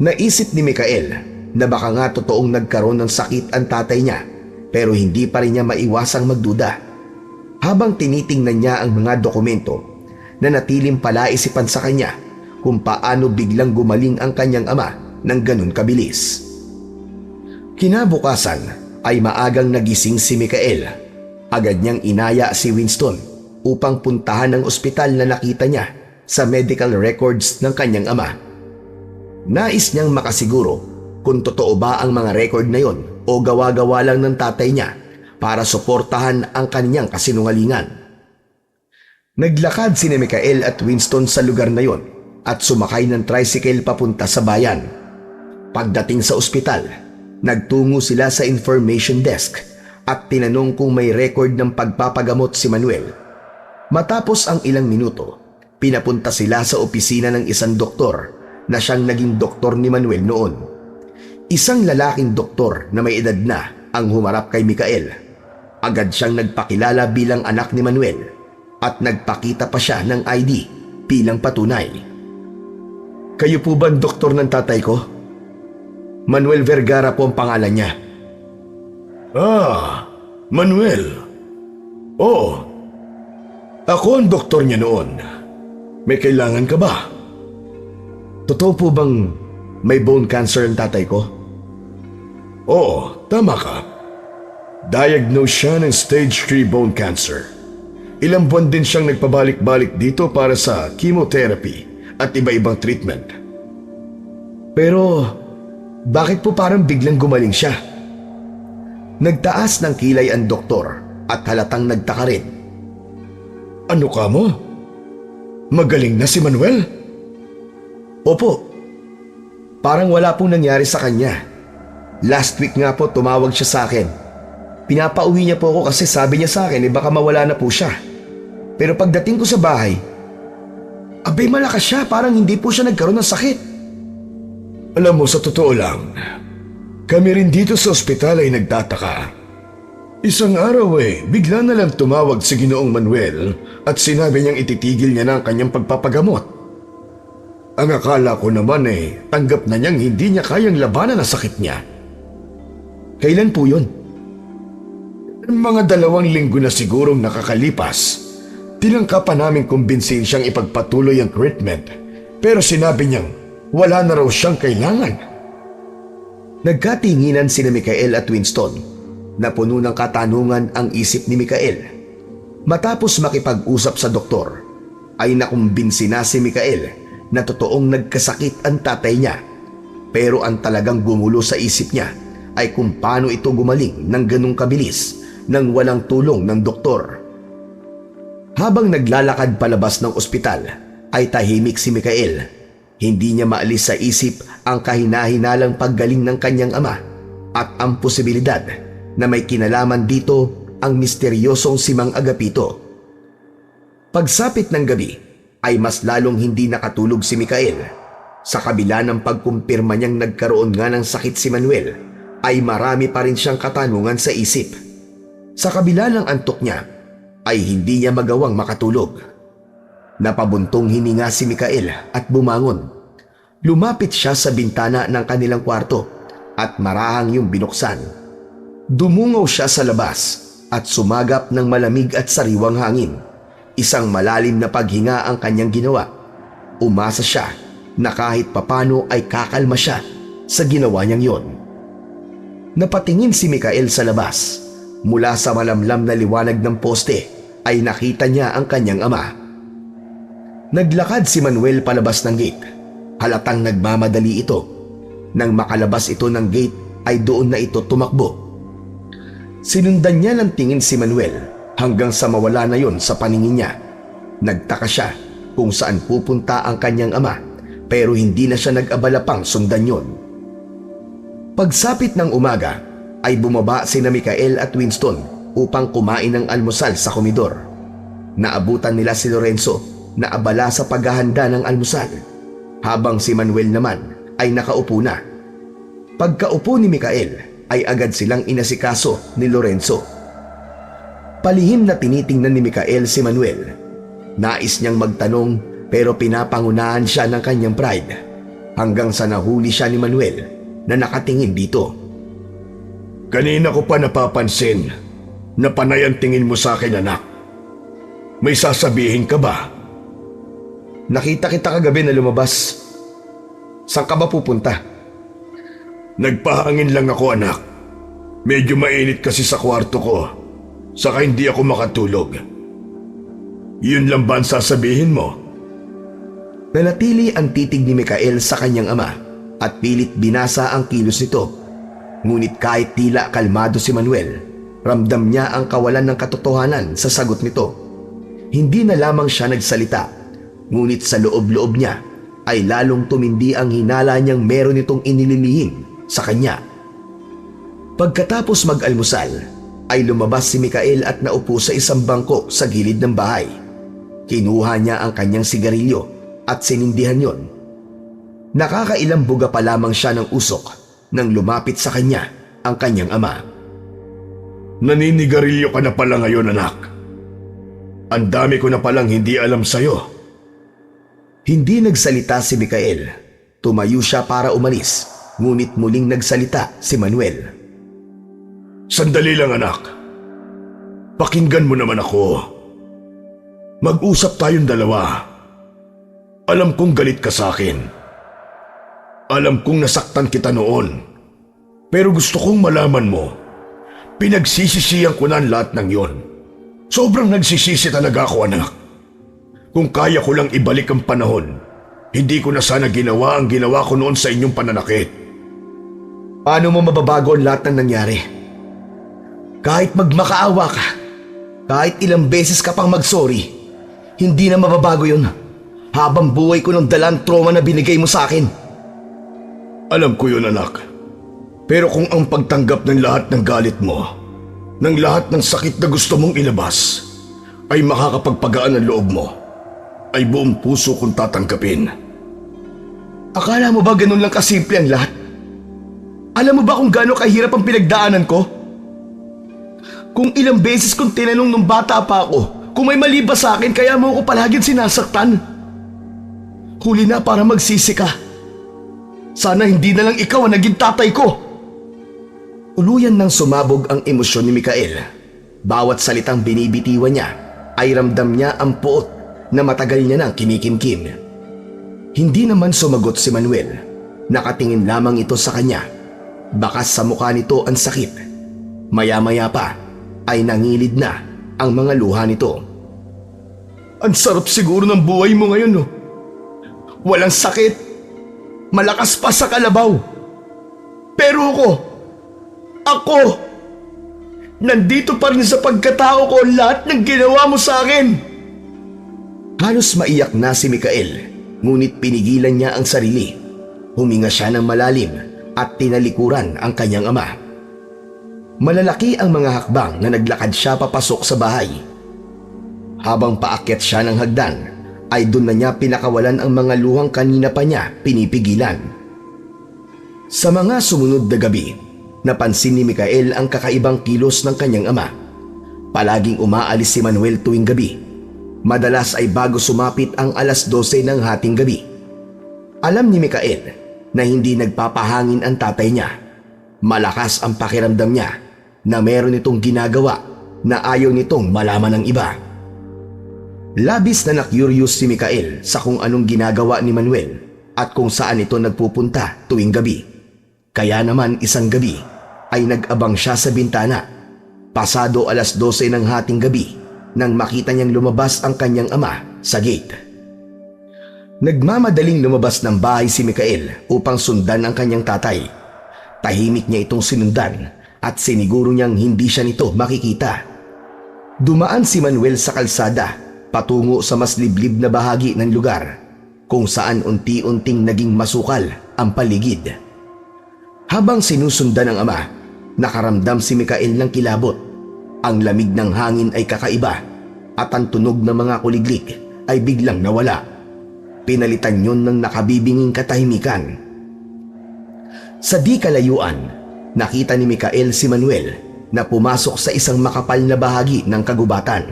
S2: Naisip ni Mikael na baka nga totoong nagkaroon ng sakit ang tatay niya, pero hindi pa rin niya maiwasang magduda. Habang tinitingnan niya ang mga dokumento, nanatiling palaisipan sa kanya kung paano biglang gumaling ang kanyang ama ng ganun kabilis. Kinabukasan ay maagang nagising si Mikael. Agad niyang inaya si Winston upang puntahan ang ospital na nakita niya sa medical records ng kanyang ama. Nais niyang makasiguro kung totoo ba ang mga record na yon o gawa-gawa lang ng tatay niya para suportahan ang kanyang kasinungalingan. Naglakad si Mikael at Winston sa lugar na yon at sumakay ng tricycle papunta sa bayan. Pagdating sa ospital, nagtungo sila sa information desk at tinanong kung may record ng pagpapagamot si Manuel. Matapos ang ilang minuto, pinapunta sila sa opisina ng isang doktor na siyang naging doktor ni Manuel noon. Isang lalaking doktor na may edad na ang humarap kay Mikael. Agad siyang nagpakilala bilang anak ni Manuel at nagpakita pa siya ng ID bilang patunay. Kayo po ba ang doktor ng tatay ko? Manuel Vergara po ang pangalan niya.
S3: Ah, Manuel. Oo. Ako ang doktor niya noon. May kailangan ka ba?
S2: Totoo po bang may bone cancer ang tatay ko?
S3: Oo, tama ka. Diagnose siya ng stage 3 bone cancer. Ilang buwan din siyang nagpabalik-balik dito para sa chemotherapy at iba-ibang treatment.
S2: Pero bakit po parang biglang gumaling siya? Nagtaas ng kilay ang doktor at halatang nagtaka rin.
S3: Ano ka mo? Magaling na si Manuel?
S2: Opo, parang wala pong nangyari sa kanya. Last week nga po tumawag siya sa akin. Pinapauwi niya po ako kasi sabi niya sa akin baka mawala na po siya. Pero pagdating ko sa bahay, abay malakas siya, parang hindi po siya nagkaroon ng sakit.
S3: Alam mo, sa totoo lang, kami rin dito sa ospital ay nagtataka. Isang araw bigla na lang tumawag si Ginoong Manuel at sinabi niyang ititigil niya na ang kanyang pagpapagamot. Ang akala ko naman tanggap na niyang hindi niya kayang labanan ang sakit niya.
S2: Kailan po yun?
S3: Mga 2 linggo na sigurong nakakalipas. Tinangka pa namin kumbinsin siyang ipagpatuloy ang treatment, pero sinabi niyang wala na raw siyang kailangan.
S2: Nagkatinginan sina Michael at Winston na puno ng katanungan ang isip ni Michael. Matapos makipag-usap sa doktor, ay nakumbinsi na si Michael na totoong nagkasakit ang tatay niya. Pero ang talagang gumulo sa isip niya ay kung paano ito gumaling ng ganong kabilis nang walang tulong ng doktor. Habang naglalakad palabas ng ospital, ay tahimik si Michael. Hindi niya maalis sa isip ang kahina-hinalang paggaling ng kanyang ama at ang posibilidad na may kinalaman dito ang misteryosong si Mang Agapito. Pagsapit ng gabi ay mas lalong hindi nakatulog si Michael. Sa kabila ng pagkumpirma niyang nagkaroon nga ng sakit si Manuel, ay marami pa rin siyang katanungan sa isip. Sa kabila ng antok niya, ay hindi niya magawang makatulog. Napabuntong hininga si Michael at bumangon. Lumapit siya sa bintana ng kanilang kwarto at marahang yung binuksan. Dumungaw siya sa labas at sumagap ng malamig at sariwang hangin. Isang malalim na paghinga ang kanyang ginawa. Umasa siya na kahit papano ay kakalma siya sa ginawa niyang yon. Napatingin si Michael sa labas. Mula sa malamlam na liwanag ng poste ay nakita niya ang kanyang ama. Naglakad si Manuel palabas ng gate. Halatang nagmamadali ito. Nang makalabas ito ng gate ay doon na ito tumakbo. Sinundan niya ng tingin si Manuel hanggang sa mawala na yon sa paningin niya. Nagtaka siya kung saan pupunta ang kanyang ama, pero hindi na siya nag-abala pang sundan yon. Pagsapit ng umaga ay bumaba sina Michael at Winston upang kumain ng almusal sa komedor. Naabutan nila si Lorenzo na abala sa paghahanda ng almusal, habang si Manuel naman ay nakaupo na. Pagkaupo ni Michael ay agad silang inasikaso ni Lorenzo. Palihim na tinitingnan ni Michael si Manuel. Nais niyang magtanong pero pinapangunahan siya ng kanyang pride, hanggang sa nahuli siya ni Manuel na nakatingin dito.
S3: Kanina ko pa napapansin na panay ang tingin mo sa akin, anak. May sasabihin ka ba?
S2: Nakita kita kagabi na lumabas. Saan ka ba pupunta?
S3: Nagpahangin lang ako, anak. Medyo mainit kasi sa kwarto ko, saka hindi ako makatulog. Yun lang ba ang sasabihin mo?
S2: Nanatili ang titig ni Michael sa kanyang ama at pilit binasa ang kilos nito. Ngunit kahit tila kalmado si Manuel, ramdam niya ang kawalan ng katotohanan sa sagot nito. Hindi na lamang siya nagsalita, ngunit sa loob-loob niya ay lalong tumindi ang hinala niyang meron itong inililihim sa kanya. Pagkatapos mag-almusal, ay lumabas si Michael at naupo sa isang bangko sa gilid ng bahay. Kinuha niya ang kanyang sigarilyo at sinindihan yon. Nakakailang buga pa lamang siya ng usok nang lumapit sa kanya ang kanyang ama.
S3: Naninigarilyo ka na pala ngayon, anak. Ang dami ko na palang hindi alam sa'yo.
S2: Hindi nagsalita si Michael. Tumayo siya para umalis, ngunit muling nagsalita si Manuel.
S3: Sandali lang, anak. Pakinggan mo naman ako. Mag-usap tayong dalawa. Alam kong galit ka sa akin. Alam kong nasaktan kita noon. Pero gusto kong malaman mo, pinagsisisihan ko na ang lahat ng yon. Sobrang nagsisisi talaga ako, anak. Kung kaya ko lang ibalik ang panahon, hindi ko na sana ginawa ang ginawa ko noon sa inyong pananakit.
S2: Paano mo mababago ang lahat ng nangyari? Kahit magmakaawa ka, kahit ilang beses ka pang mag-sorry, hindi na mababago yun. Habang buhay ko ng dalang trauma na binigay mo sa akin.
S3: Alam ko yun, anak. Pero kung ang pagtanggap ng lahat ng galit mo, ng lahat ng sakit na gusto mong ilabas, ay makakapagpagaan ng loob mo, ay buong puso kong tatanggapin.
S2: Akala mo ba ganun lang kasimple ang lahat? Alam mo ba kung gaano kahirap ang pinagdaanan ko? Kung ilang beses kong tinanong nung bata pa ako kung may mali ba sa akin kaya mo ako palaging sinasaktan. Huli na para magsisi ka. Sana hindi na lang ikaw ang naging tatay ko. Tuluyan nang sumabog ang emosyon ni Mikael. Bawat salitang binibitiwan niya ay ramdam niya ang puot na matagal niya nang kinikimkim. Hindi naman sumagot si Manuel. Nakatingin lamang ito sa kanya. Bakas sa mukha nito ang sakit. Maya-maya pa ay nangilid na ang mga luha nito.
S3: Ang sarap siguro ng buhay mo ngayon, no?
S2: Walang sakit. Malakas pa sa kalabaw. Pero ako, nandito pa rin sa pagkatao ko lahat ng ginawa mo sa akin. Halos maiyak na si Mikael, ngunit pinigilan niya ang sarili. Huminga siya ng malalim at tinalikuran ang kanyang ama. Malalaki ang mga hakbang na naglakad siya papasok sa bahay. Habang paakyat siya ng hagdan, ay doon na niya pinakawalan ang mga luhang kanina pa niya pinipigilan. Sa mga sumunod na gabi, napansin ni Mikael ang kakaibang kilos ng kanyang ama. Palaging umaalis si Manuel tuwing gabi. Madalas ay bago sumapit ang alas 12 ng hating gabi. Alam ni Mikael na hindi nagpapahangin ang tatay niya. Malakas ang pakiramdam niya na meron itong ginagawa na ayaw nitong malaman ng iba. Labis na na-curious si Mikael sa kung anong ginagawa ni Manuel at kung saan ito nagpupunta tuwing gabi. Kaya naman isang gabi ay nag-abang siya sa bintana. Pasado alas 12 ng hating gabi nang makita niyang lumabas ang kanyang ama sa gate. Nagmamadaling lumabas ng bahay si Mikael upang sundan ang kanyang tatay. Tahimik niya itong sinundan at siniguro niyang hindi siya nito makikita. Dumaan si Manuel sa kalsada patungo sa mas liblib na bahagi ng lugar kung saan unti-unting naging masukal ang paligid. Habang sinusundan ng ama, nakaramdam si Mikael ng kilabot. Ang lamig ng hangin ay kakaiba at ang tunog ng mga kuliglik ay biglang nawala. Pinalitan yun ng nakabibinging katahimikan. Sa di kalayuan, nakita ni Mikael si Manuel na pumasok sa isang makapal na bahagi ng kagubatan.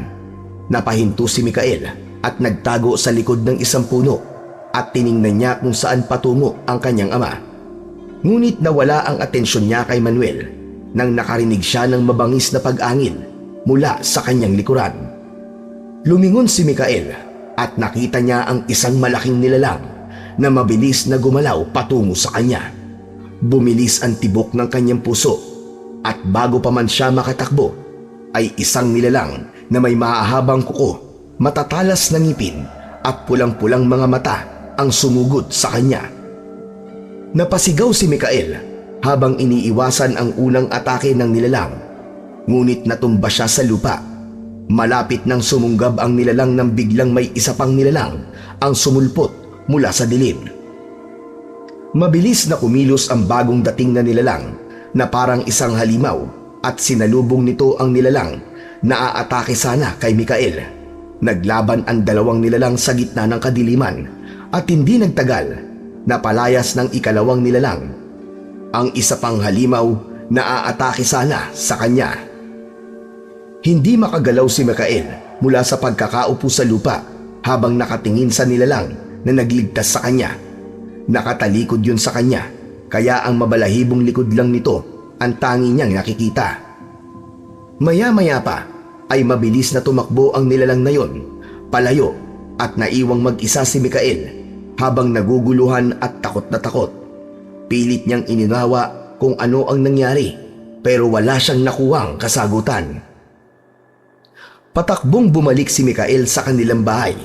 S2: Napahinto si Mikael at nagtago sa likod ng isang puno at tiningnan niya kung saan patungo ang kanyang ama. Ngunit nawala ang atensyon niya kay Manuel nang nakarinig siya ng mabangis na pag-angin mula sa kanyang likuran. Lumingon si Mikael at nakita niya ang isang malaking nilalang na mabilis na gumalaw patungo sa kanya. Bumilis ang tibok ng kanyang puso at bago pa man siya makatakbo ay isang nilalang na may mahahabang kuko, matatalas na ngipin at pulang-pulang mga mata ang sumugod sa kanya. Napasigaw si Mikael habang iniiwasan ang unang atake ng nilalang. Ngunit natumba siya sa lupa. Malapit nang sumunggab ang nilalang nang biglang may isa pang nilalang ang sumulpot mula sa dilim. Mabilis na kumilos ang bagong dating na nilalang na parang isang halimaw at sinalubong nito ang nilalang na aatake sana kay Mikael. Naglaban ang dalawang nilalang sa gitna ng kadiliman at hindi nagtagal, napalayas ng ikalawang nilalang. Ang isa pang halimaw na aatake sana sa kanya. Hindi makagalaw si Mikael mula sa pagkakaupo sa lupa habang nakatingin sa nilalang na nagligtas sa kanya. Nakatalikod yun sa kanya, kaya ang mabalahibong likod lang nito ang tangi niyang nakikita. Maya-maya pa ay mabilis na tumakbo ang nilalang na yon, palayo, at naiwang mag-isa si Mikael habang naguguluhan at takot na takot. Pilit niyang ininawa kung ano ang nangyari pero wala siyang nakuhang kasagutan. Patakbong bumalik si Mikael sa kanilang bahay.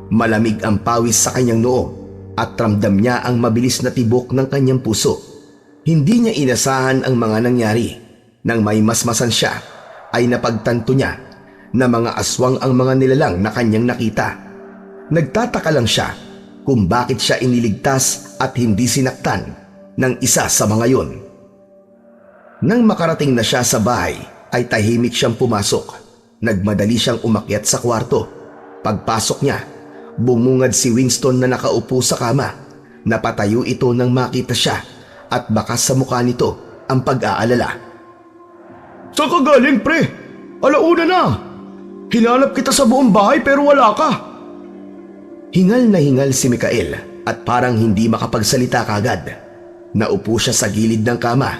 S2: Malamig ang pawis sa kanyang noo at ramdam niya ang mabilis na tibok ng kanyang puso. Hindi niya inasahan ang mga nangyari. Nang may masmasan siya, ay napagtanto niya na mga aswang ang mga nilalang na kanyang nakita. Nagtataka lang siya kung bakit siya iniligtas at hindi sinaktan ng isa sa mga yon. Nang makarating na siya sa bahay, ay tahimik siyang pumasok. Nagmadali siyang umakyat sa kwarto. Pagpasok niya, bumungad si Winston na nakaupo sa kama. Napatayo ito nang makita siya at bakas sa mukha nito ang pag-aalala.
S3: Saan ka galing, pre? Alauna na! Hinanap kita sa buong bahay pero wala ka.
S2: Hingal na hingal si Mikael at parang hindi makapagsalita kagad. Naupo siya sa gilid ng kama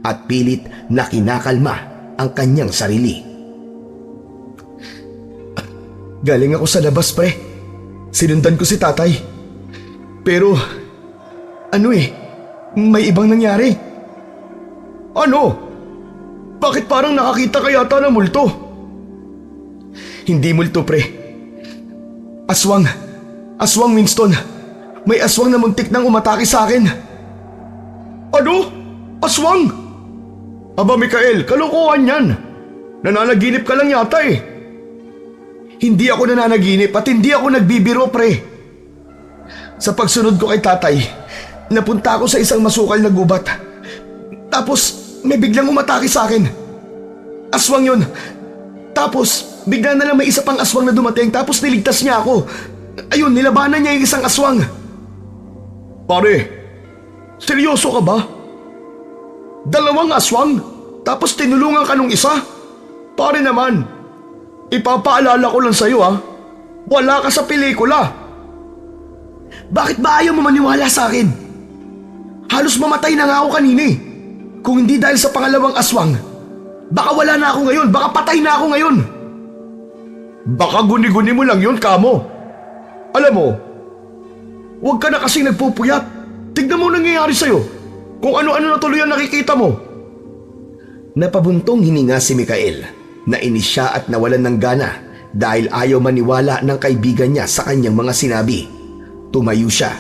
S2: at pilit na kinakalma ang kanyang sarili.
S3: Galing ako sa labas, pre. Sinundan ko si tatay. Pero, may ibang nangyari. Ano? Bakit parang nakakita ka yata ng multo? Hindi multo, pre. Aswang. Aswang, Winston. May aswang na muntik nang umatake sa akin. Ano? Aswang? Aba, Mikael, kalokohan yan. Nananaginip ka lang yata eh. Hindi ako nananaginip at hindi ako nagbibiro, pre. Sa pagsunod ko kay tatay, napunta ako sa isang masukal na gubat. Tapos may biglang umatake sa akin. Aswang yun. Tapos bigla na lang may isa pang aswang na dumating tapos niligtas niya ako. Ayun, nilabanan niya yung isang aswang. Pare, seryoso ka ba? 2 aswang? Tapos tinulungan ka nung isa? Pare naman, ipapaalala ko lang sa'yo ha. Wala ka sa pelikula. Bakit ba ayaw mo maniwala sa akin? Halos mamatay na nga ako kanina eh. Kung hindi dahil sa pangalawang aswang, baka wala na ako ngayon, baka patay na ako ngayon. Baka guni-guni mo lang yun, kamo. Alam mo, huwag ka na kasing nagpupuyat. Tignan mo nangyayari sa'yo. Kung ano-ano na tuloy ang nakikita mo.
S2: Napabuntong hininga si Mikael. Nainis siya at nawalan ng gana dahil ayaw maniwala ng kaibigan niya sa kanyang mga sinabi. Tumayo siya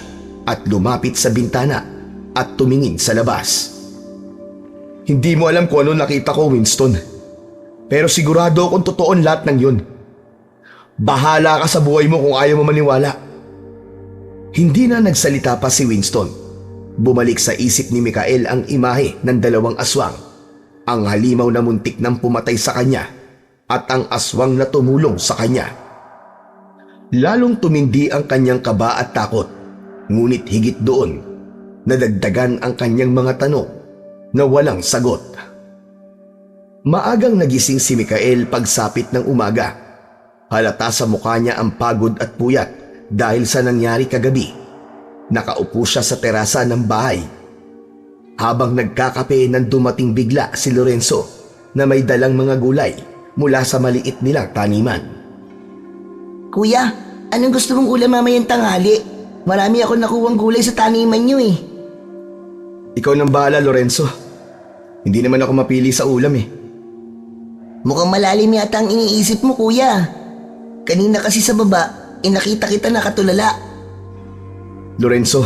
S2: at lumapit sa bintana at tumingin sa labas.
S3: Hindi mo alam kung ano nakita ko, Winston. Pero sigurado akong totoo lahat ng yun. Bahala ka sa buhay mo kung ayaw mo maniwala.
S2: Hindi na nagsalita pa si Winston. Bumalik sa isip ni Mikael ang imahe ng 2 aswang. Ang halimaw na muntik nang pumatay sa kanya at ang aswang na tumulong sa kanya. Lalong tumindi ang kanyang kaba at takot. Ngunit higit doon, nadagdagan ang kanyang mga tanong na walang sagot. Maagang nagising si Mikael pagsapit ng umaga. Halata sa mukha niya ang pagod at puyat dahil sa nangyari kagabi. Nakaupo siya sa terasa ng bahay. Habang nagkakape nang dumating bigla si Lorenzo na may dalang mga gulay mula sa maliit nilang taniman.
S4: Kuya, anong gusto mong ulam mamayang tanghali? Marami ako nakuwang gulay sa taniman niyo eh.
S3: Ikaw nang bahala, Lorenzo. Hindi naman ako mapili sa ulam eh.
S4: Mukhang malalim yata ang iniisip mo, kuya. Kanina kasi sa baba, nakita kita nakatulala.
S3: Lorenzo,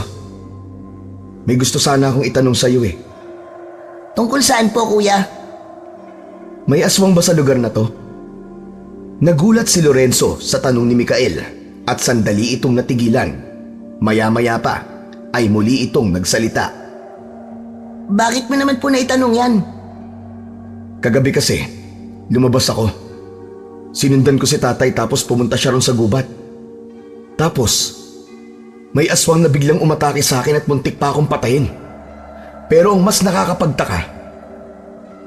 S3: may gusto sana akong itanong sa'yo eh.
S4: Tungkol saan po, kuya?
S3: May aswang ba sa lugar na to?
S2: Nagulat si Lorenzo sa tanong ni Mikael at sandali itong natigilan. Maya-maya pa ay muli itong nagsalita.
S4: Bakit mo naman po naitanong yan?
S3: Kagabi kasi, lumabas ako. Sinundan ko si tatay tapos pumunta siya ron sa gubat. Tapos, may aswang na biglang umatake sa akin at muntik pa akong patayin. Pero ang mas nakakapagtaka,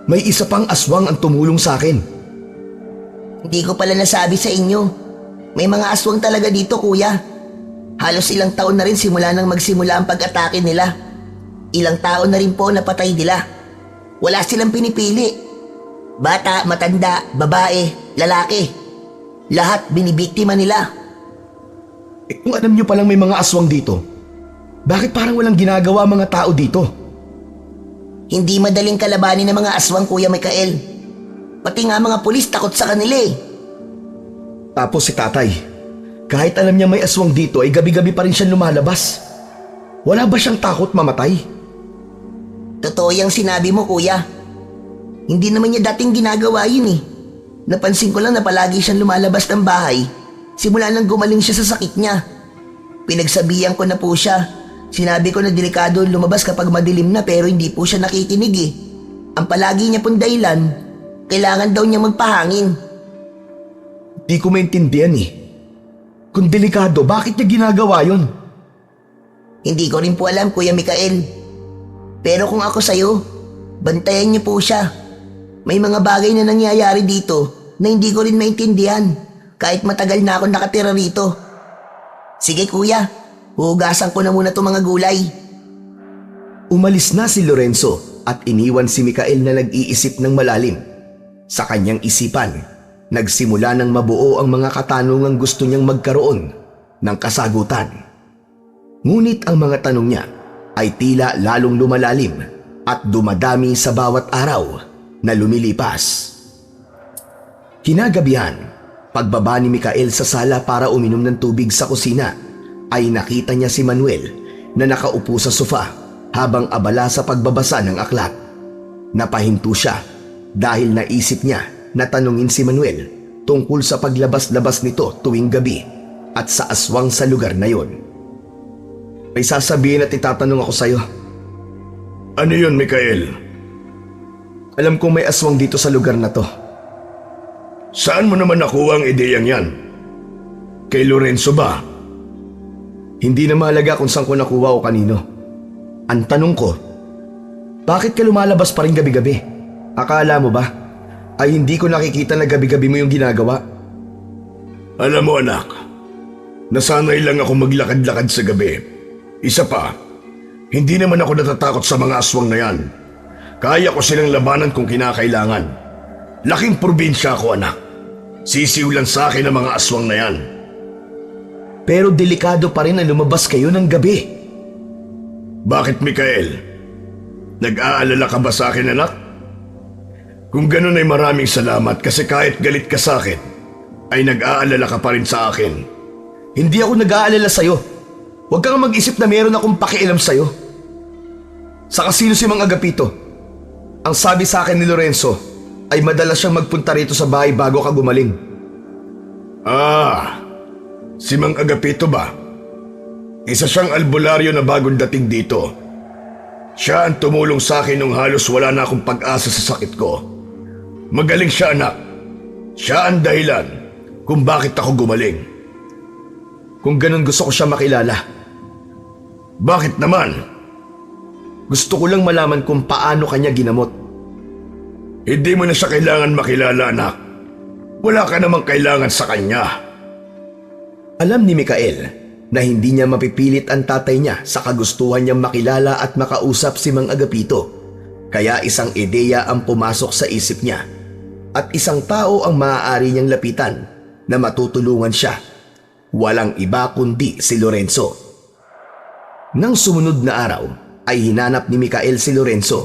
S3: may isa pang aswang ang tumulong sa akin.
S4: Hindi ko pala nasabi sa inyo. May mga aswang talaga dito, kuya. Halos ilang taon na rin simula nang magsimula ang pag-atake nila. Ilang taon na rin po napatay nila. Wala silang pinipili. Bata, matanda, babae, lalaki. Lahat binibiktima nila.
S3: Kung alam niyo palang may mga aswang dito, bakit parang walang ginagawa mga tao dito?
S4: Hindi madaling kalabanin ng mga aswang, Kuya Mikael. Pati nga mga pulis takot sa kanila eh.
S2: Tapos si tatay, kahit alam niya may aswang dito ay gabi-gabi pa rin siya lumalabas. Wala ba siyang takot mamatay?
S4: Totoo yung sinabi mo, Kuya. Hindi naman niya dating ginagawa yun eh. Napansin ko lang na palagi siyang lumalabas ng bahay simula nang gumaling siya sa sakit niya. Pinagsabihan ko na po siya. Sinabi ko na delikado lumabas kapag madilim na pero hindi po siya nakikinig eh. Ang palagi niya pong dahilan, kailangan daw niya magpahangin.
S2: Di ko maintindihan eh. Kung delikado, bakit niya ginagawa yun?
S4: Hindi ko rin po alam, Kuya Mikael. Pero kung ako sa'yo, bantayan niyo po siya. May mga bagay na nangyayari dito na hindi ko rin maintindihan kahit matagal na ako nakatira rito. Sige kuya, huhugasan ko na muna itong mga gulay.
S2: Umalis na si Lorenzo at iniwan si Mikael na nag-iisip ng malalim. Sa kanyang isipan, nagsimula ng mabuo ang mga katanungang gusto niyang magkaroon ng kasagutan. Ngunit ang mga tanong niya ay tila lalong lumalalim at dumadami sa bawat araw na lumilipas. Kinagabihan, pagbaba ni Mikael sa sala para uminom ng tubig sa kusina, ay nakita niya si Manuel na nakaupo sa sofa habang abala sa pagbabasa ng aklat. Napahinto siya dahil naisip niya na tanungin si Manuel tungkol sa paglabas-labas nito tuwing gabi at sa aswang sa lugar na yon. May sasabihin at itatanong ako sa'yo.
S3: Ano yun, Mikael?
S2: Alam kong may aswang dito sa lugar na to.
S3: Saan mo naman nakuha ang ideyang yan? Kay Lorenzo ba?
S2: Hindi na mahalaga kung saan ko nakuha o kanino. Ang tanong ko, bakit ka lumalabas pa rin gabi-gabi? Akala mo ba ay hindi ko nakikita na gabi-gabi mo yung ginagawa?
S3: Alam mo anak, nasanay lang ako maglakad-lakad sa gabi. Isa pa, hindi naman ako natatakot sa mga aswang na yan. Kaya ko silang labanan kung kinakailangan. Laking probinsya ako anak. Sisiw lang sa akin ang mga aswang na yan.
S2: Pero delikado pa rin na lumabas kayo ng gabi.
S3: Bakit Mikael? Nag-aalala ka ba sa akin anak? Kung ganun ay maraming salamat kasi kahit galit ka sa akin, ay nag-aalala ka pa rin sa akin.
S2: Hindi ako nag-aalala sa'yo. Huwag kang mag-isip na meron akong pakialam sa'yo. Saka sino si Mang Agapito? Ang sabi sa akin ni Lorenzo ay madalas siyang magpunta rito sa bahay bago ka gumaling.
S3: Si Mang Agapito ba? Isa siyang albularyo na bagong dating dito. Siya ang tumulong sa akin nung halos wala na akong pag-asa sa sakit ko. Magaling siya anak. Siya ang dahilan kung bakit ako gumaling.
S2: Kung ganun gusto ko siya makilala.
S3: Bakit naman?
S2: Gusto ko lang malaman kung paano kanya ginamot.
S3: Hindi mo na siya kailangan makilala anak. Wala ka namang kailangan sa kanya.
S2: Alam ni Mikael na hindi niya mapipilit ang tatay niya sa kagustuhan niyang makilala at makausap si Mang Agapito. Kaya isang ideya ang pumasok sa isip niya at isang tao ang maaari niyang lapitan na matutulungan siya. Walang iba kundi si Lorenzo. Nang sumunod na araw ay hinanap ni Mikael si Lorenzo.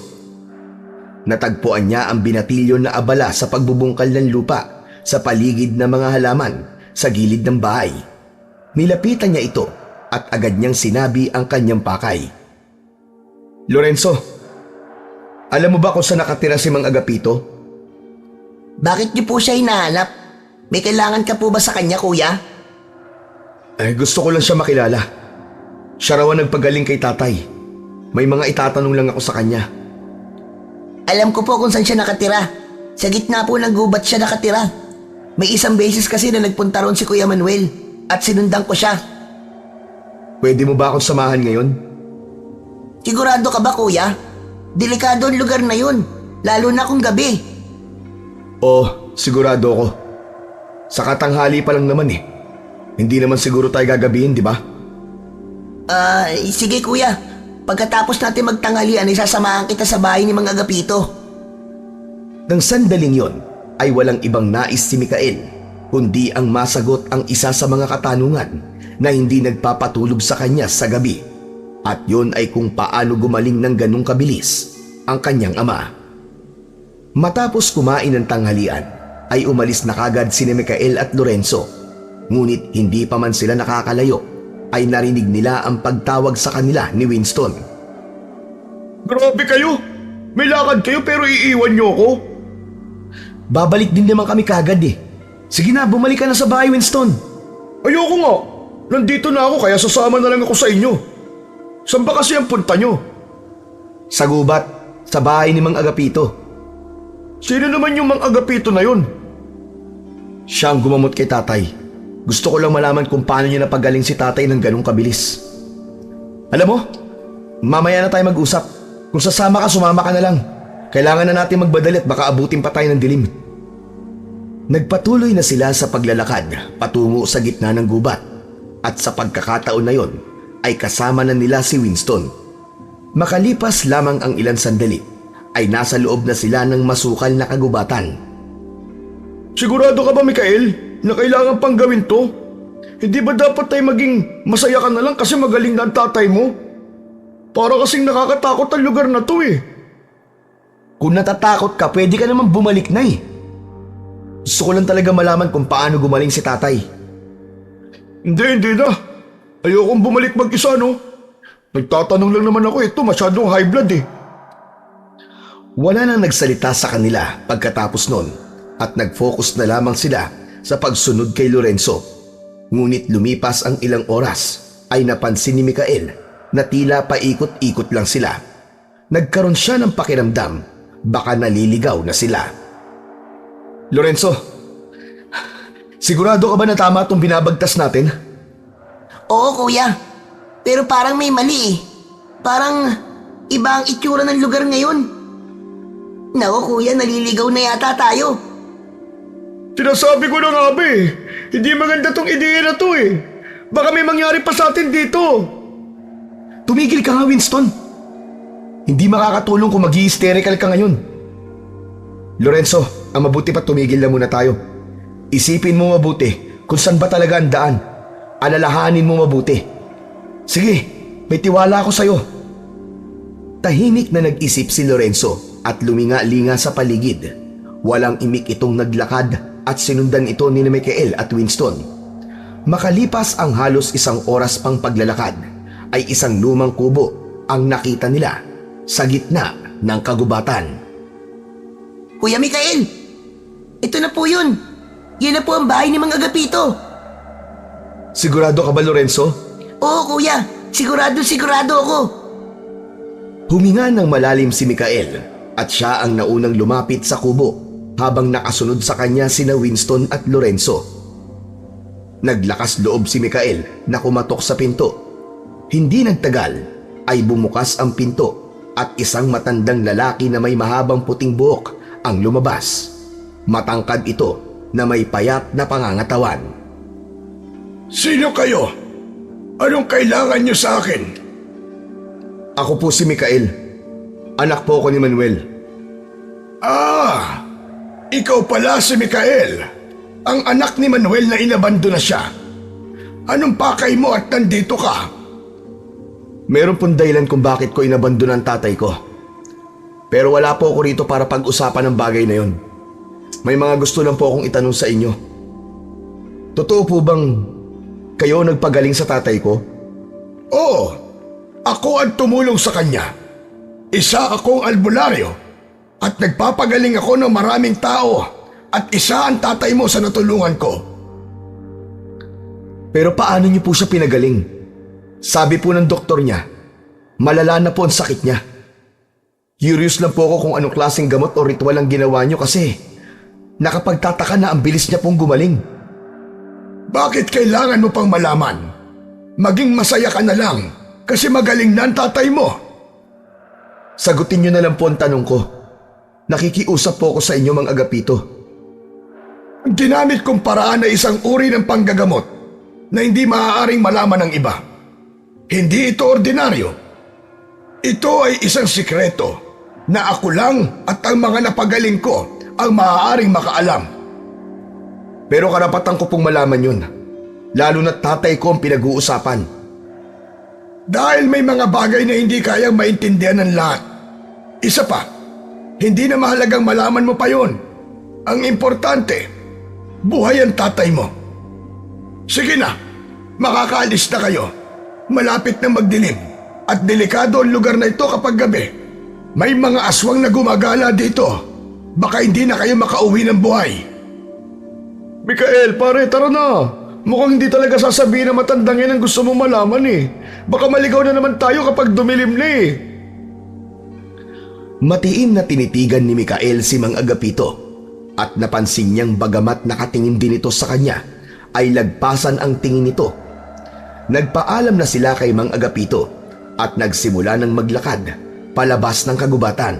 S2: Natagpuan niya ang binatilyo na abala sa pagbubungkal ng lupa sa paligid ng mga halaman sa gilid ng bahay. Nilapitan niya ito at agad niyang sinabi ang kanyang pakay. Lorenzo, alam mo ba kung saan nakatira si Mang Agapito?
S4: Bakit niyo po siya hinahanap? May kailangan ka po ba sa kanya, kuya?
S2: Gusto ko lang siya makilala. Siya raw ang nagpagaling kay tatay. May mga itatanong lang ako sa kanya.
S4: Alam ko po kung saan siya nakatira. Sa gitna po ng gubat siya nakatira. May isang beses kasi na nagpunta ron si Kuya Manuel at sinundan ko siya.
S2: Pwede mo ba akong samahan ngayon?
S4: Sigurado ka ba, kuya? Delikado ang lugar na yun, lalo na kung gabi.
S2: Sigurado ako. Sa katanghali pa lang naman eh. Hindi naman siguro tayo gagabihin, di ba?
S4: Sige kuya. Pagkatapos natin magtanghalian ay sasamahan kita sa bahay ni Mang Agapito.
S2: Nang sandaling yon ay walang ibang nais si Mikael kundi ang masagot ang isa sa mga katanungan na hindi nagpapatulog sa kanya sa gabi. At yon ay kung paano gumaling ng ganong kabilis ang kanyang ama. Matapos kumain ng tanghalian, ay umalis na kagad sina Micael at Lorenzo. Ngunit hindi pa man sila nakakalayo, ay narinig nila ang pagtawag sa kanila ni Winston.
S3: Grabe kayo! May lakad kayo pero iiwan niyo ako?
S2: Babalik din naman kami kagad eh. Sige na, bumalik ka na sa bahay, Winston.
S3: Ayoko nga! Nandito na ako kaya sasama na lang ako sa inyo. Saan ba kasi ang punta nyo?
S2: Sa gubat, sa bahay ni Mang Agapito.
S3: Sino naman yung Mang Agapito na yun?
S2: Siya ang gumamot kay tatay. Gusto ko lang malaman kung paano niya napagaling si tatay ng ganong kabilis. Alam mo, mamaya na tayo mag-usap. Kung sasama ka, sumama ka na lang. Kailangan na natin magbadali at baka abutin pa tayo ng dilim. Nagpatuloy na sila sa paglalakad patungo sa gitna ng gubat. At sa pagkakataon na yon, ay kasama na nila si Winston. Makalipas lamang ang ilang sandali, ay nasa loob na sila ng masukal na kagubatan.
S3: Sigurado ka ba, Micael, na kailangan pang gawin to? Hindi ba dapat tayo maging masaya ka na lang kasi magaling na ang tatay mo? Para kasing nakakatakot ang lugar na to eh.
S2: Kung natatakot ka, pwede ka naman bumalik na eh. Gusto ko lang talaga malaman kung paano gumaling si tatay.
S3: Hindi na. Ayokong bumalik mag-isa, no? Nagtatanong lang naman ako, ito masyadong high blood eh.
S2: Wala nang nagsalita sa kanila pagkatapos nun at nag-focus na lamang sila sa pagsunod kay Lorenzo. Ngunit lumipas ang ilang oras ay napansin ni Micael na tila paikot-ikot lang sila. Nagkaroon siya ng pakiramdam baka naliligaw na sila. Lorenzo, sigurado ka ba na tama itong binabagtas natin?
S4: Oo, kuya. Pero parang may mali eh. Parang iba ang itsura ng lugar ngayon. Naku kuya, naliligaw na yata tayo.
S3: Sinasabi ko na nga ba eh. Hindi maganda tong ideya na to eh. Baka may mangyari pa sa atin dito.
S2: Tumigil ka nga, Winston. Hindi makakatulong kung mag-hysterical ka ngayon. Lorenzo, ang mabuti pa tumigil na muna tayo. Isipin mo mabuti kung saan ba talaga ang daan. Alalahanin mo mabuti. Sige, may tiwala ako sa'yo. Tahimik na nag-isip si Lorenzo at luminga-linga sa paligid. Walang imik itong naglakad at sinundan ito ni Micael at Winston. Makalipas ang halos isang oras pang paglalakad, ay isang lumang kubo ang nakita nila sa gitna ng kagubatan.
S4: Kuya Micael, ito na po yun. Yan na po ang bahay ni Mang Agapito.
S2: Sigurado ka ba, Lorenzo?
S4: Oo kuya, sigurado ako.
S2: Huminga ng malalim si Micael at siya ang naunang lumapit sa kubo habang nakasunod sa kanya sina Winston at Lorenzo. Naglakas loob si Micael na kumatok sa pinto. Hindi nagtagal ay bumukas ang pinto at isang matandang lalaki na may mahabang puting buhok ang lumabas. Matangkad ito na may payat na pangangatawan.
S3: Sino kayo? Anong kailangan niyo sa akin?
S2: Ako po si Micael. Anak po ako ni Manuel.
S3: Ah, ikaw pala si Micael. Ang anak ni Manuel na inabando na siya. Anong pakay mo at nandito ka?
S2: Meron pong dahilan kung bakit ko inabando ng tatay ko. Pero wala po ako rito para pag-usapan ng bagay na yon. May mga gusto lang po akong itanong sa inyo. Totoo po bang kayo nagpagaling sa tatay ko?
S3: Oo, ako ang tumulong sa kanya. Isa akong albularyo at nagpapagaling ako ng maraming tao at isa ang tatay mo sa natulungan ko.
S2: Pero paano niyo po siya pinagaling? Sabi po ng doktor niya, malala na po ang sakit niya. Curious lang po ako kung anong klaseng gamot o ritual ang ginawa niyo kasi nakapagtataka na ang bilis niya pong gumaling.
S3: Bakit kailangan mo pang malaman? Maging masaya ka na lang kasi magaling na ang tatay mo.
S2: Sagutin niyo na lang po ang tanong ko. Nakikiusap po ako sa inyo, Mang Agapito.
S3: Ang ginamit kong paraan ay isang uri ng panggagamot na hindi maaaring malaman ng iba. Hindi ito ordinaryo. Ito ay isang sikreto na ako lang at ang mga napagaling ko ang maaaring makaalam.
S2: Pero karapatan ko pong malaman yun. Lalo na't tatay ko ang pinag-uusapan.
S3: Dahil may mga bagay na hindi kayang maintindihan ng lahat. Isa pa, hindi na mahalagang malaman mo pa yon. Ang importante, buhay ang tatay mo. Sige na, makakaalis na kayo. Malapit na magdilim at delikado ang lugar na ito kapag gabi. May mga aswang na gumagala dito. Baka hindi na kayo makauwi ng buhay. Mikael, pare, tara na. Mukhang hindi talaga sasabihin na matandang yan ang gusto mong malaman eh. Baka maligaw na naman tayo kapag dumilim na eh.
S2: Matiim na tinitigan ni Mikael si Mang Agapito at napansin niyang bagamat nakatingin din ito sa kanya ay lagpasan ang tingin nito. Nagpaalam na sila kay Mang Agapito at nagsimula ng maglakad palabas ng kagubatan.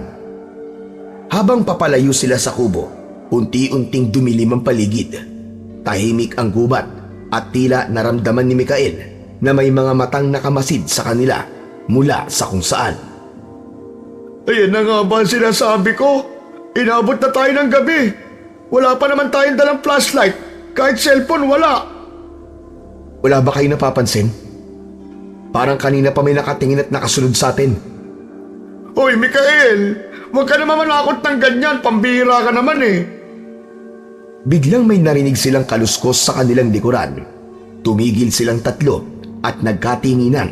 S2: Habang papalayo sila sa kubo, unti-unting dumilim ang paligid. Tahimik ang gubat at tila naramdaman ni Mikael na may mga matang nakamasid sa kanila mula sa kung saan.
S3: Ayan na nga ba ang sinasabi ko? Inabot na tayo ng gabi. Wala pa naman tayong dalang flashlight. Kahit cellphone, wala.
S2: Wala ba kayo napapansin? Parang kanina pa may nakatingin at nakasunod sa atin.
S3: Hoy, Mikael! Huwag ka naman manakot ng ganyan. Pambihira ka naman eh.
S2: Biglang may narinig silang kaluskos sa kanilang likuran. Tumigil silang tatlo at nagkatinginan.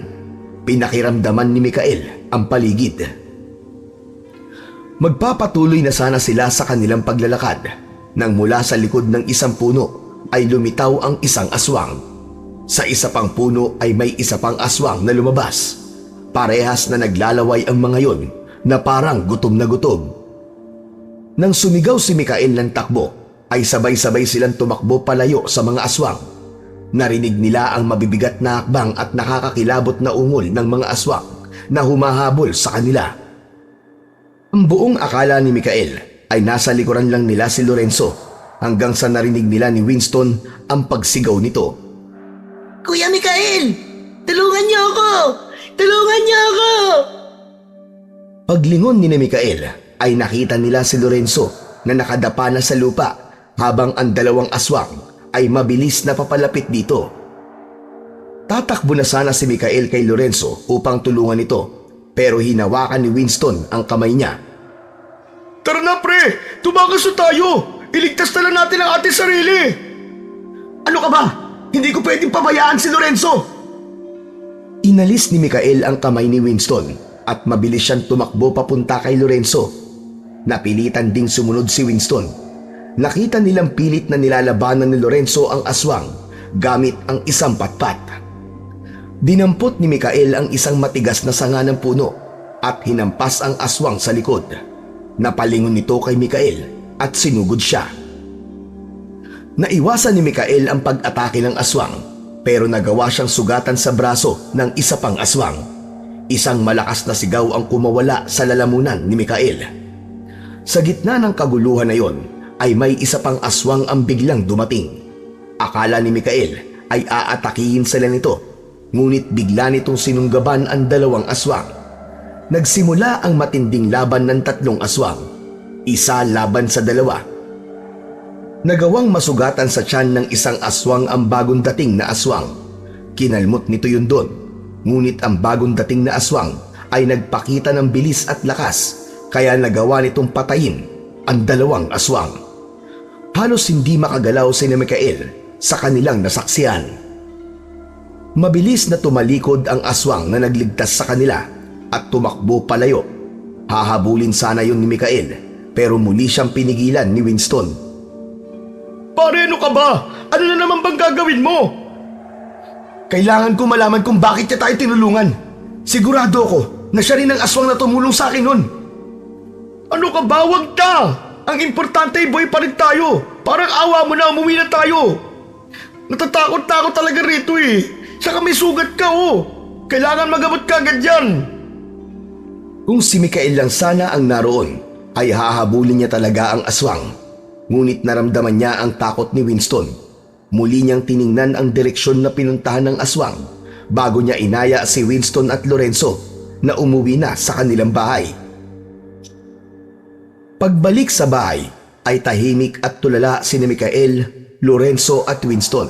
S2: Pinakiramdaman ni Mikael ang paligid. Magpapatuloy na sana sila sa kanilang paglalakad nang mula sa likod ng isang puno ay lumitaw ang isang aswang. Sa isa pang puno ay may isa pang aswang na lumabas. Parehas na naglalaway ang mga yon na parang gutom na gutom. Nang sumigaw si Mikael ng takbo ay sabay-sabay silang tumakbo palayo sa mga aswang. Narinig nila ang mabibigat na hakbang at nakakakilabot na ungol ng mga aswang na humahabol sa kanila. Ang buong akala ni Mikael ay nasa likuran lang nila si Lorenzo hanggang sa narinig nila ni Winston ang pagsigaw nito.
S4: Kuya Mikael! Tulungan niyo ako! Tulungan niyo ako!
S2: Paglingon ni Mikael ay nakita nila si Lorenzo na nakadapa na sa lupa habang ang dalawang aswang ay mabilis na papalapit dito. Tatakbo na sana si Mikael kay Lorenzo upang tulungan ito pero hinawakan ni Winston ang kamay niya.
S3: Tara na pre! Tumakas na tayo! Iligtas na lang natin ang ating sarili!
S2: Ano ka ba? Hindi ko pwedeng pabayaan si Lorenzo! Inalis ni Mikael ang kamay ni Winston at mabilis siyang tumakbo papunta kay Lorenzo. Napilitan ding sumunod si Winston. Nakita nilang pilit na nilalabanan ni Lorenzo ang aswang gamit ang isang patpat. Dinampot ni Mikael ang isang matigas na sanga ng puno at hinampas ang aswang sa likod. Napalingon nito kay Mikael at sinugod siya. Naiwasan ni Mikael ang pag-atake ng aswang pero nagawa siyang sugatan sa braso ng isa pang aswang. Isang malakas na sigaw ang kumawala sa lalamunan ni Mikael. Sa gitna ng kaguluhan na yon ay may isa pang aswang ang biglang dumating. Akala ni Mikael ay aatakihin sila nito. Ngunit bigla nitong sinunggaban ang dalawang aswang. Nagsimula ang matinding laban ng tatlong aswang. Isa laban sa dalawa. Nagawang masugatan sa tiyan ng isang aswang ang bagong dating na aswang. Kinalmot nito yun doon. Ngunit ang bagong dating na aswang ay nagpakita ng bilis at lakas kaya nagawa nitong patayin ang dalawang aswang. Halos hindi makagalaw si Mikael sa kanilang nasaksihan. Mabilis na tumalikod ang aswang na nagligtas sa kanila at tumakbo palayo. Hahabulin sana yun ni Mikael pero muli siyang pinigilan ni Winston.
S3: Pare, ano ka ba? Ano na naman bang gagawin mo?
S2: Kailangan ko malaman kung bakit niya tayo tinulungan. Sigurado ako na siya rin ang aswang na tumulong sa akin nun.
S3: Ano ka ba? Wag ka! Ang importante boy pa rin tayo. Parang awa mo na, umuwi na tayo. Natatakot na ako talaga rito eh. Saka may sugat ka oh. Kailangan magamot ka agad yan.
S2: Kung si Mikael lang sana ang naroon, ay hahabulin niya talaga ang aswang. Ngunit naramdaman niya ang takot ni Winston. Muli niyang tiningnan ang direksyon na pinuntahan ng aswang bago niya inaya si Winston at Lorenzo na umuwi na sa kanilang bahay. Pagbalik sa bahay ay tahimik at tulala si Mikael, Lorenzo at Winston.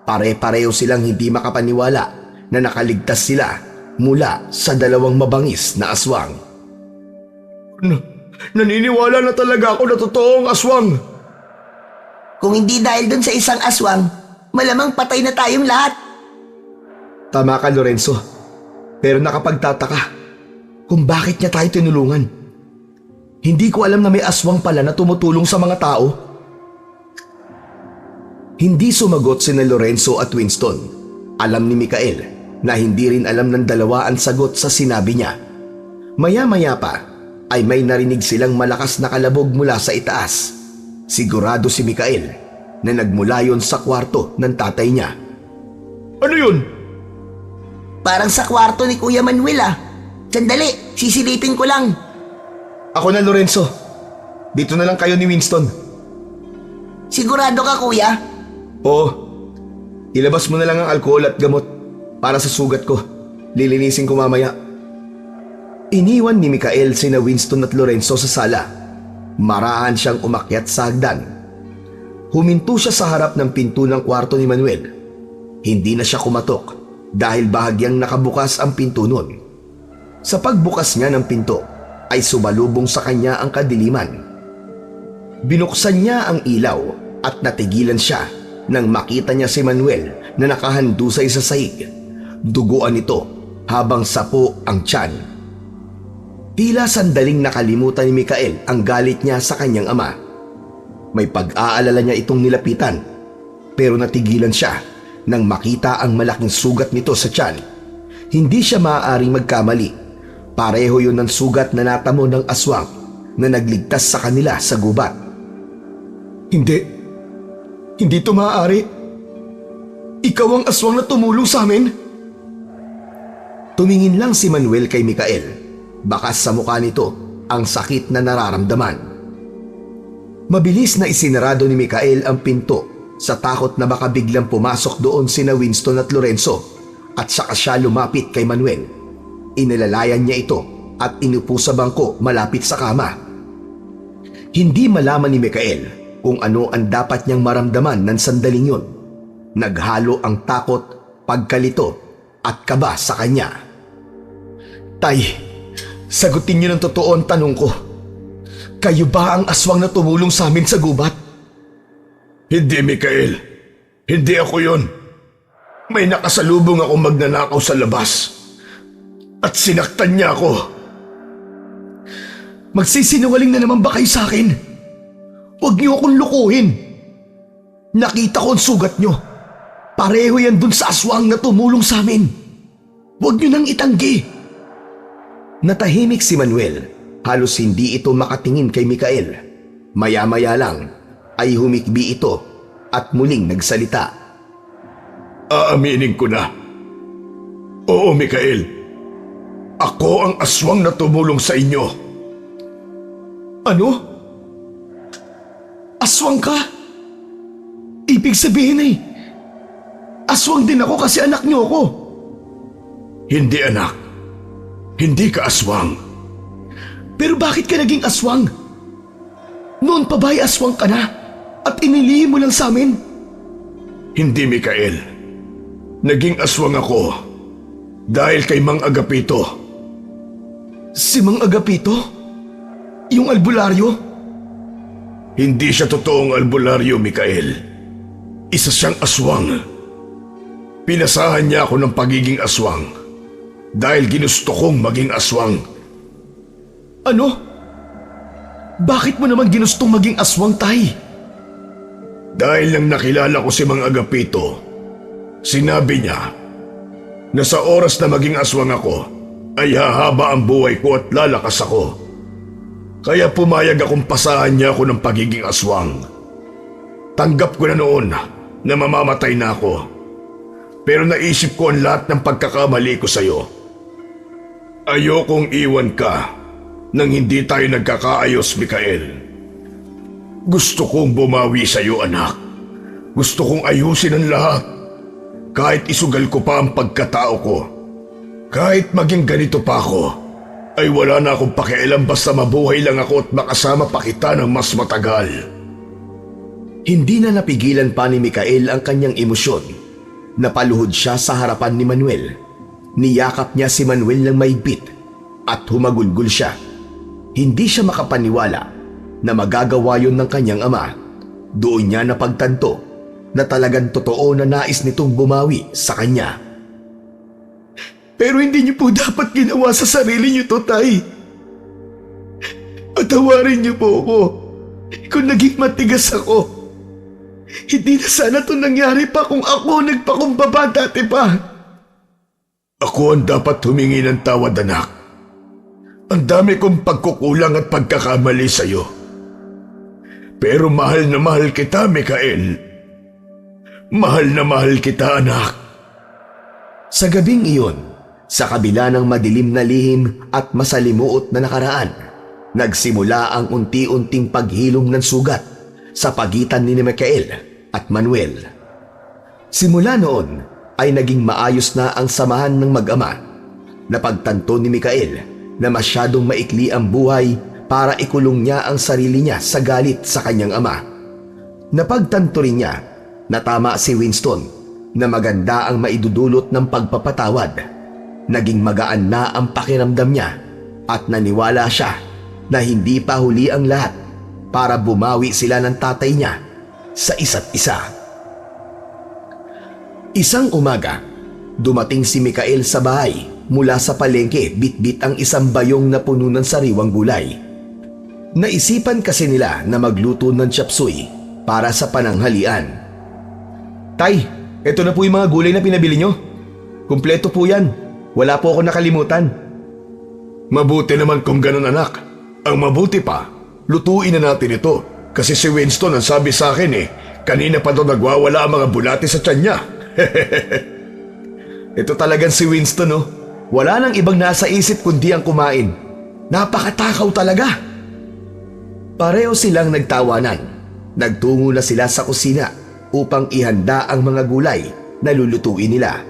S2: Pare-pareho silang hindi makapaniwala na nakaligtas sila mula sa dalawang mabangis na aswang.
S3: Naniniwala na talaga ako na totoo ang aswang.
S4: Kung hindi dahil dun sa isang aswang, malamang patay na tayong lahat.
S2: Tama ka, Lorenzo. Pero nakapagtataka kung bakit niya tayo tinulungan. Hindi ko alam na may aswang pala na tumutulong sa mga tao. Hindi sumagot sina Lorenzo at Winston. Alam ni Mikael na hindi rin alam ng dalawa ang sagot sa sinabi niya. Maya-maya pa ay may narinig silang malakas na kalabog mula sa itaas. Sigurado si Mikael na nagmula yon sa kwarto ng tatay niya.
S3: Ano yun?
S4: Parang sa kwarto ni Kuya Manuel ah. Sandali, sisilipin ko lang.
S2: Ako na, Lorenzo. Dito na lang kayo ni Winston.
S4: Sigurado ka, Kuya?
S2: Oo. Ilabas mo na lang ang alkohol at gamot para sa sugat ko. Lilinisin ko mamaya. Iniwan ni Mikael sina Winston at Lorenzo sa sala. Marahan siyang umakyat sa hagdan. Huminto siya sa harap ng pinto ng kwarto ni Manuel. Hindi na siya kumatok dahil bahagyang nakabukas ang pinto nun. Sa pagbukas niya ng pinto ay sumalubong sa kanya ang kadiliman. Binuksan niya ang ilaw at natigilan siya nang makita niya si Manuel na nakahandusay sa sahig. Duguan ito habang sapo ang tiyan. Tila sandaling nakalimutan ni Mikael ang galit niya sa kanyang ama. May pag-aalala niya itong nilapitan pero natigilan siya nang makita ang malaking sugat nito sa tiyan. Hindi siya maaaring magkamali. Pareho yun ng sugat na natamo ng aswang na nagligtas sa kanila sa gubat. Hindi to maaari. Ikaw ang aswang na tumulong sa amin? Tumingin lang si Manuel kay Mikael. Bakas sa mukha nito ang sakit na nararamdaman. Mabilis na isinarado ni Mikael ang pinto sa takot na baka biglang pumasok doon sina Winston at Lorenzo at saka siya lumapit kay Manuel. Inilalayan niya ito at inupo sa bangko malapit sa kama. Hindi malaman ni Mikael kung ano ang dapat niyang maramdaman ng sandaling yun. Naghalo ang takot, pagkalito at kaba sa kanya. Tay, sagutin niyo ng totoo ang tanong ko. Kayo ba ang aswang na tumulong sa amin sa gubat?
S3: Hindi, Mikael. Hindi ako yun. May nakasalubong akong magnanakaw sa labas. At sinaktan niya ako.
S2: Magsisinungaling na naman ba kayo sa akin? Huwag niyo akong lukuhin. Nakita ko ang sugat niyo. Pareho yan dun sa aswang na tumulong sa amin. Huwag niyo nang itanggi. Natahimik si Manuel. Halos hindi ito makatingin kay Mikael. Maya-maya lang ay humikbi ito at muling nagsalita.
S3: Aaminin ko na. Oo, Mikael. Ako ang aswang na tumulong sa inyo.
S2: Ano? Aswang ka? Ibig sabihin ay aswang din ako kasi anak niyo ako.
S3: Hindi, anak. Hindi ka aswang.
S2: Pero bakit ka naging aswang? Noon pa ba'y aswang ka na at inilihim mo lang sa amin?
S3: Hindi, Mikael. Naging aswang ako dahil kay Mang Agapito.
S2: Si Mang Agapito? Yung albularyo?
S3: Hindi siya totoong albularyo, Mikael. Isa siyang aswang. Pinasahan niya ako ng pagiging aswang dahil ginusto kong maging aswang.
S2: Ano? Bakit mo naman ginustong maging aswang, tay?
S3: Dahil nang nakilala ko si Mang Agapito, sinabi niya na sa oras na maging aswang ako, ay hahaba ang buhay ko at lalakas ako. Kaya pumayag akong pasahan niya ako ng pagiging aswang. Tanggap ko na noon na mamamatay na ako. Pero naisip ko ang lahat ng pagkakamali ko sa'yo. Ayokong iwan ka nang hindi tayo nagkakaayos, Mikael. Gusto kong bumawi sa'yo, anak. Gusto kong ayusin ang lahat. Kahit isugal ko pa ang pagkatao ko. Kahit maging ganito pa ako, ay wala na akong pakialam basta mabuhay lang ako at makasama pa kita ng mas matagal.
S2: Hindi na napigilan pa ni Mikael ang kanyang emosyon. Napaluhod siya sa harapan ni Manuel. Niyakap niya si Manuel ng maigpit at humagulgol siya. Hindi siya makapaniwala na magagawa yon ng kanyang ama. Doon niya napagtanto na talagang totoo na nais nitong bumawi sa kanya. Pero hindi niyo po dapat ginawa sa sarili niyo to, Tay. Patawarin niyo po ako kung naging matigas ako. Hindi na sana to nangyari pa kung ako nagpakumbaba dati pa. Ako ang dapat humingi ng tawad, anak. Ang dami kong pagkukulang at pagkakamali sa'yo. Pero mahal na mahal kita, Mikael. Mahal na mahal kita, anak. Sa gabing iyon, sa kabila ng madilim na lihim at masalimuot na nakaraan, nagsimula ang unti-unting paghilom ng sugat sa pagitan ni Mikael at Manuel. Simula noon ay naging maayos na ang samahan ng mag-ama. Napagtanto ni Mikael na masyadong maikli ang buhay para ikulong niya ang sarili niya sa galit sa kanyang ama. Napagtanto rin niya na tama si Winston na maganda ang maidudulot ng pagpapatawad. Naging magaan na ang pakiramdam niya at naniwala siya na hindi pa huli ang lahat para bumawi sila ng tatay niya sa isa't isa. Isang umaga, dumating si Mikael sa bahay mula sa palengke bitbit ang isang bayong na puno ng sariwang gulay. Naisipan kasi nila na magluto ng chapsuy para sa pananghalian. Tay, eto na po yung mga gulay na pinabili nyo. Kumpleto po yan. Wala po ako nakalimutan. Mabuti naman kung ganun, anak. Ang mabuti pa, lutuin na natin ito. Kasi si Winston ang sabi sa akin kanina pa daw nagwawala ang mga bulati sa tiyan niya. Ito talagang si Winston, no? Wala nang ibang nasa isip kundi ang kumain. Napakatakaw talaga. Pareho silang nagtawanan. Nagtungo na sila sa kusina upang ihanda ang mga gulay na lulutuin nila.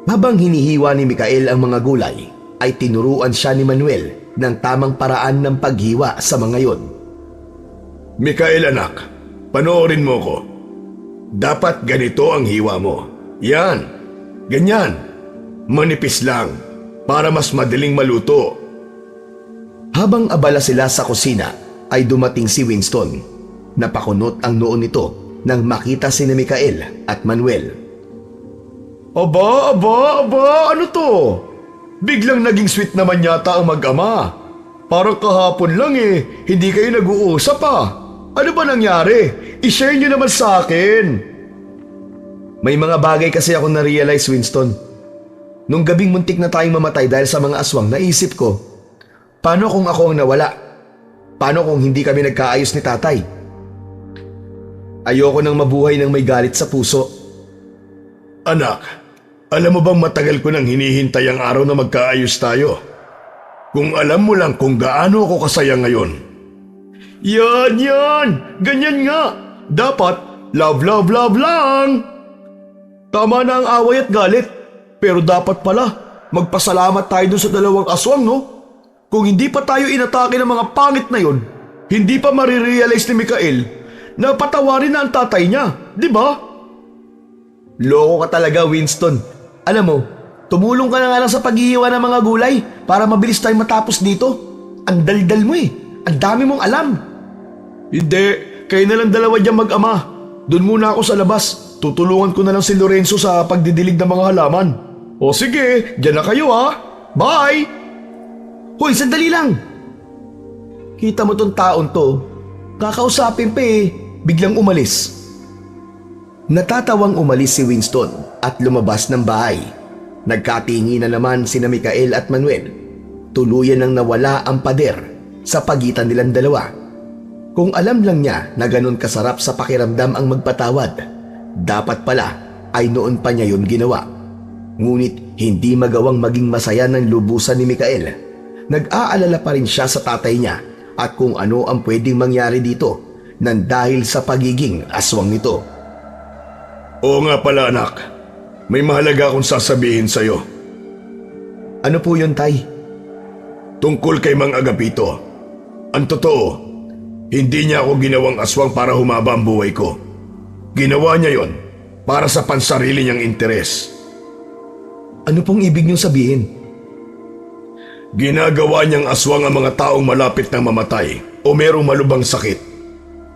S2: Habang hinihiwa ni Mikael ang mga gulay, ay tinuruan siya ni Manuel ng tamang paraan ng paghiwa sa mga yon. Mikael, anak, panoorin mo ko. Dapat ganito ang hiwa mo. Yan, ganyan. Manipis lang, para mas madaling maluto. Habang abala sila sa kusina, ay dumating si Winston. Napakunot ang noo nito nang makita si Mikael at Manuel. Aba, ano to? Biglang naging sweet naman yata ang mag-ama. Parang kahapon lang hindi kayo nag-uusap Ano ba nangyari? I-share nyo naman sa akin. May mga bagay kasi ako na-realize, Winston. Nung gabing muntik na tayong mamatay dahil sa mga aswang, naisip ko, paano kung ako ang nawala? Paano kung hindi kami nagkaayos ni tatay? Ayoko nang mabuhay ng may galit sa puso. Anak, alam mo bang matagal ko nang hinihintay ang araw na magkaayos tayo? Kung alam mo lang kung gaano ako kasaya ngayon. Yan! Ganyan nga! Dapat love lang! Tama na ang away at galit. Pero dapat pala, magpasalamat tayo dun sa dalawang aswang, no? Kung hindi pa tayo inatake ng mga pangit na yon, hindi pa marirealize ni Mikael na patawarin na ang tatay niya, di ba? Loko ka talaga, Winston. Alam mo, tumulong ka na nga lang sa paghihiwa ng mga gulay para mabilis tayong matapos dito. Ang daldal mo Ang dami mong alam. Hindi, kayo na lang dalawa dyan mag-ama. Doon muna ako sa labas. Tutulungan ko na lang si Lorenzo sa pagdidilig ng mga halaman. O sige, dyan na kayo Bye! Hoy, sandali lang. Kita mo tong taon to. Kakausapin pa biglang umalis. Natatawang umalis si Winston at lumabas ng bahay. Nagkatingi na naman sina Mikael at Manuel. Tuluyan nang nawala ang pader sa pagitan nilang dalawa. Kung alam lang niya na ganun kasarap sa pakiramdam ang magpatawad, dapat pala ay noon pa niya yun ginawa. Ngunit hindi magawang maging masaya ng lubusan ni Mikael. Nag-aalala pa rin siya sa tatay niya at kung ano ang pwedeng mangyari dito nang dahil sa pagiging aswang nito. Oo nga pala, anak. May mahalaga akong sasabihin sa'yo. Ano po yun, tay? Tungkol kay Mang Agapito. Ang totoo, hindi niya ako ginawang aswang para humaba ang buhay ko. Ginawa niya yon para sa pansarili niyang interes. Ano pong ibig niyong sabihin?
S3: Ginagawa niyang aswang ang mga taong malapit ng mamatay o merong malubhang sakit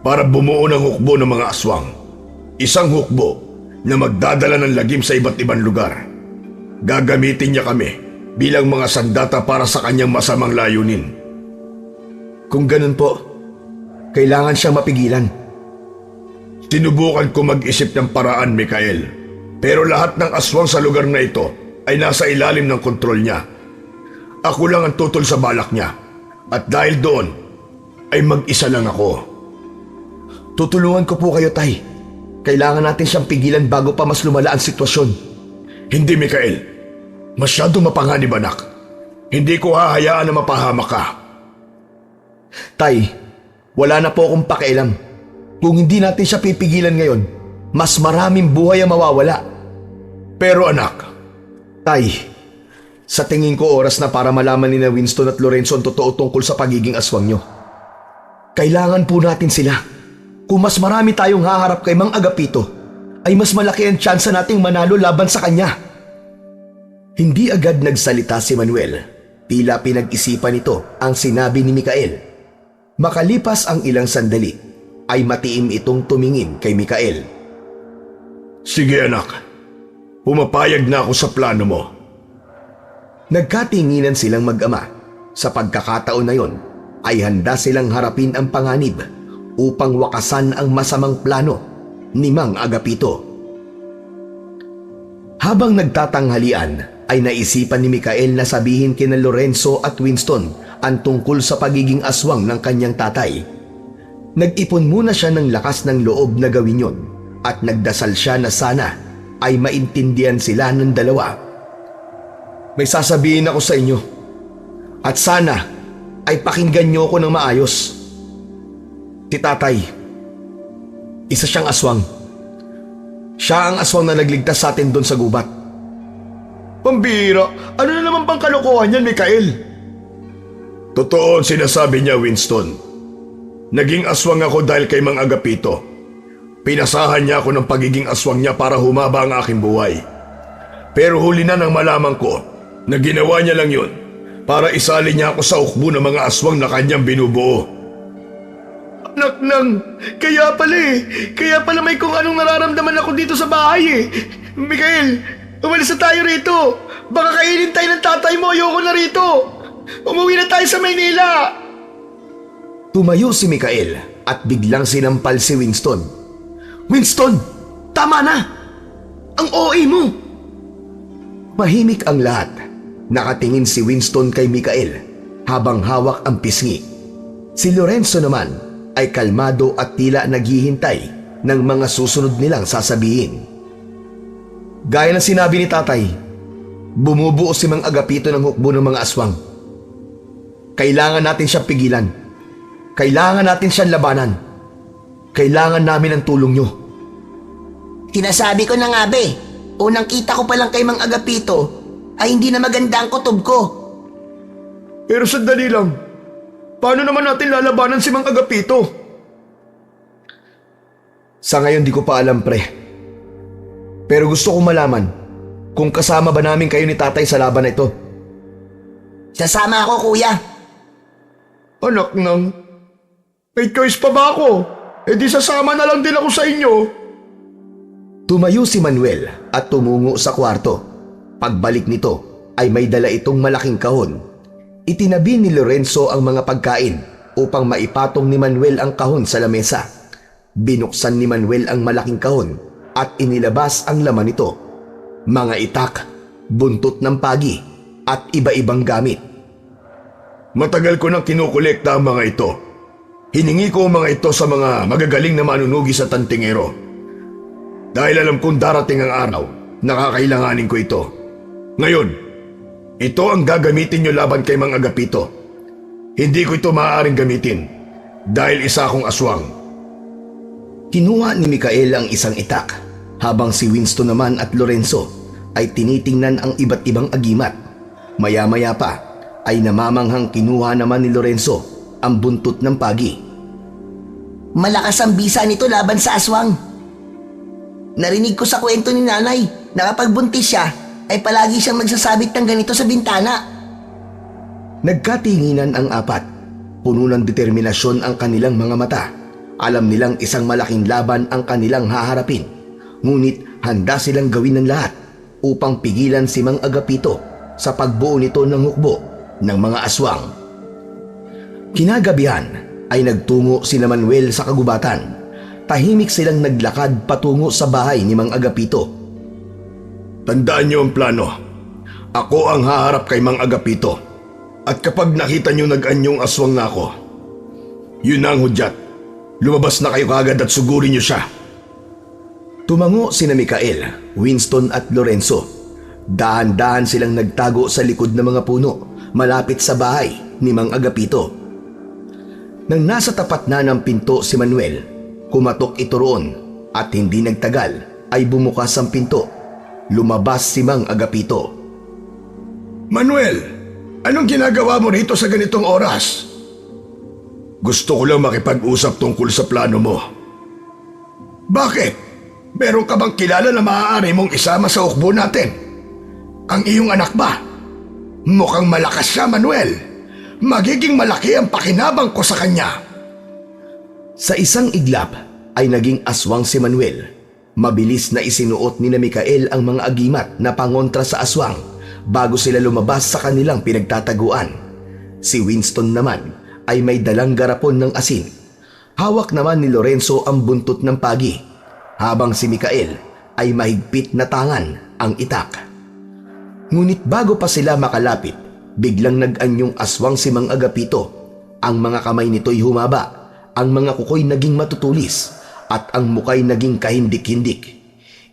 S3: para bumuo ng hukbo ng mga aswang. Isang hukbo na magdadala ng lagim sa iba't ibang lugar. Gagamitin niya kami bilang mga sandata para sa kanyang masamang layunin.
S2: Kung ganun po, kailangan siyang mapigilan.
S3: Sinubukan ko mag-isip ng paraan, Mikael. Pero lahat ng aswang sa lugar na ito ay nasa ilalim ng kontrol niya. Ako lang ang tutol sa balak niya. At dahil doon, ay mag-isa lang ako.
S2: Tutulungan ko po kayo, Tay. Kailangan natin siyang pigilan bago pa mas lumala ang sitwasyon.
S3: Hindi, Mikael. Masyadong mapanganib, anak. Hindi ko hahayaan na mapahamak ka.
S2: Tay, wala na po akong pakialam. Kung hindi natin siya pipigilan ngayon, mas maraming buhay ang mawawala.
S3: Pero anak,
S2: Tay, sa tingin ko oras na para malaman ni na Winston at Lorenzo ang totoo tungkol sa pagiging aswang nyo. Kailangan po natin sila. Kung mas marami tayong haharap kay Mang Agapito, ay mas malaki ang tsansa nating manalo laban sa kanya. Hindi agad nagsalita si Manuel. Tila pinag-isipan nito ang sinabi ni Mikael. Makalipas ang ilang sandali, ay matiim itong tumingin kay Mikael.
S3: sige anak. Pumapayag na ako sa plano mo.
S2: Nagkatinginan silang mag-ama. Sa pagkakataon na yon, ay handa silang harapin ang panganib upang wakasan ang masamang plano ni Mang Agapito. Habang nagtatanghalian, ay naisipan ni Mikael na sabihin kina Lorenzo at Winston ang tungkol sa pagiging aswang ng kanyang tatay. Nag-ipon muna siya ng lakas ng loob na gawin yon at nagdasal siya na sana ay maintindihan sila ng dalawa. May sasabihin ako sa inyo at sana ay pakinggan niyo ako ng maayos. Si tatay, isa siyang aswang. Siya ang aswang na nagligtas sa atin doon sa gubat.
S3: Pambira, ano na naman pang kalokohan yan, Mikael? Totoo ang sinasabi niya, Winston. Naging aswang ako dahil kay Mang Agapito. Pinasahan niya ako ng pagiging aswang niya para humaba ang aking buhay. Pero huli na nang malaman ko na ginawa niya lang yun para isali niya ako sa ukbo ng mga aswang na kanyang binubuo. Anak nang, kaya pala may kung anong nararamdaman ako dito sa bahay eh. Mikael, umalis na tayo rito. Baka kainin tayo ng tatay mo, ayoko na rito. Umuwi na tayo sa Maynila.
S2: Tumayo si Mikael at biglang sinampal si Winston. Winston, tama na! Ang OA mo! Mahimik ang lahat. Nakatingin si Winston kay Mikael habang hawak ang pisngi. Si Lorenzo naman ay kalmado at tila naghihintay ng mga susunod nilang sasabihin. Gaya ng sinabi ni tatay, bumubuo si Mang Agapito ng hukbo ng mga aswang. Kailangan natin siyang pigilan. Kailangan natin siyang labanan. Kailangan namin ang tulong niyo.
S4: Sinasabi ko na nga be, unang kita ko pa lang kay Mang Agapito ay hindi na maganda ang kutob ko.
S3: Pero sandali lang. Paano naman natin lalabanan si Mang Agapito?
S2: Sa ngayon di ko pa alam, pre. Pero gusto kong malaman kung kasama ba namin kayo ni tatay sa laban na ito.
S4: Sasama ako, kuya.
S3: Anak nang, may choice pa ba ako? E di sasama na lang din ako sa inyo.
S2: Tumayo si Manuel at tumungo sa kwarto. Pagbalik nito ay may dala itong malaking kahon. Itinabi ni Lorenzo ang mga pagkain upang maipatong ni Manuel ang kahon sa lamesa. Binuksan ni Manuel ang malaking kahon at inilabas ang laman nito. Mga itak, buntot ng pagi at iba-ibang gamit.
S3: Matagal ko nang kinukolekta ang mga ito. Hiningi ko ang mga ito sa mga magagaling na manunugi sa Tantingero. Dahil alam kong darating ang araw, nakakailanganin ko ito. Ngayon, ito ang gagamitin nyo laban kay Mang Agapito. Hindi ko ito maaaring gamitin dahil isa akong aswang.
S2: Kinuha ni Mikael ang isang itak habang si Winston naman at Lorenzo ay tinitingnan ang iba't ibang agimat. Maya-maya pa ay namamanghang kinuha naman ni Lorenzo ang buntot ng pagi.
S4: Malakas ang bisa nito laban sa aswang. Narinig ko sa kwento ni nanay na kapag buntis siya, ay palagi siyang magsasabit ng ganito sa bintana.
S2: Nagkatinginan ang apat. Puno ng determinasyon ang kanilang mga mata. Alam nilang isang malaking laban ang kanilang haharapin. Ngunit handa silang gawin ng lahat upang pigilan si Mang Agapito sa pagbuo nito ng hukbo ng mga aswang. Kinagabihan ay nagtungo sina Manuel sa kagubatan. Tahimik silang naglakad patungo sa bahay ni Mang Agapito.
S3: Tandaan niyo ang plano. Ako ang haharap kay Mang Agapito. At kapag nakita niyo nag-anyong aswang na ako, yun na ang hudyat. Lumabas na kayo kagad at sugurin niyo siya.
S2: Tumango sina Mikael, Winston at Lorenzo. Dahan-dahan silang nagtago sa likod ng mga puno malapit sa bahay ni Mang Agapito. Nang nasa tapat na ng pinto si Manuel, kumatok ito roon at hindi nagtagal ay bumukas ang pinto. Lumabas si Mang Agapito.
S3: Manuel, anong ginagawa mo rito sa ganitong oras? Gusto ko lang makipag-usap tungkol sa plano mo. Bakit? Meron ka bang kilala na maaari mong isama sa hukbo natin? Ang iyong anak ba? Mukhang malakas siya, Manuel. Magiging malaki ang pakinabang ko sa kanya.
S2: Sa isang iglap ay naging aswang si Manuel. Mabilis na isinuot ni na Mikael ang mga agimat na pangontra sa aswang bago sila lumabas sa kanilang pinagtataguan. Si Winston naman ay may dalang garapon ng asin. Hawak naman ni Lorenzo ang buntot ng pagi, habang si Mikael ay mahigpit na tangan ang itak. Ngunit bago pa sila makalapit, biglang nag-anyong aswang si Mang Agapito. Ang mga kamay nito'y humaba, ang mga kuko'y naging matutulis, at ang mukay naging kahindik-hindik.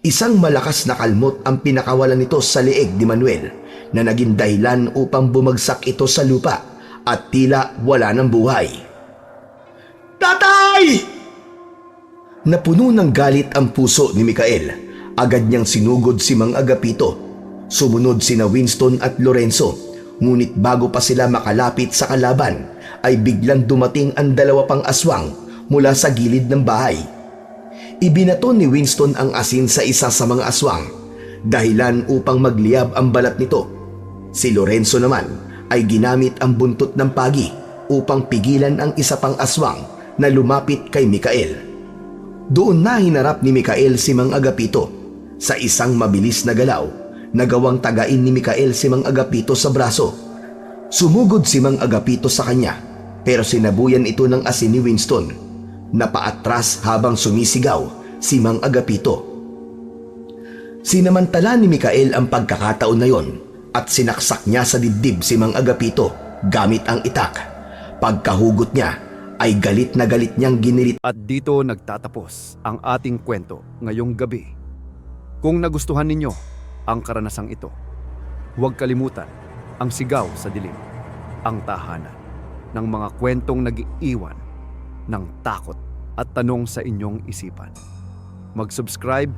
S2: Isang malakas na kalmot ang pinakawalan nito sa leeg ni Manuel na naging dahilan upang bumagsak ito sa lupa at tila wala ng buhay.
S3: Tatay!
S2: Napuno ng galit ang puso ni Mikael. Agad niyang sinugod si Mang Agapito. Sumunod sina Winston at Lorenzo. Ngunit bago pa sila makalapit sa kalaban, ay biglang dumating ang dalawa pang aswang mula sa gilid ng bahay. Ibinato ni Winston ang asin sa isa sa mga aswang, dahilan upang magliyab ang balat nito. Si Lorenzo naman ay ginamit ang buntot ng pagi upang pigilan ang isa pang aswang na lumapit kay Mikael. Doon na hinarap ni Mikael si Mang Agapito. Sa isang mabilis na galaw, nagawang tagain ni Mikael si Mang Agapito sa braso. Sumugod si Mang Agapito sa kanya, pero sinabuyan ito ng asin ni Winston. Napaatras habang sumisigaw si Mang Agapito. Sinamantala ni Mikael ang pagkakataon na yon at sinaksak niya sa dibdib si Mang Agapito gamit ang itak. Pagkahugot niya ay galit na galit niyang ginirit.
S1: At dito nagtatapos ang ating kwento ngayong gabi. Kung nagustuhan ninyo ang karanasang ito, huwag kalimutan ang Sigaw sa Dilim, ang tahanan ng mga kwentong nag-iiwan ng takot at tanong sa inyong isipan. Mag-subscribe,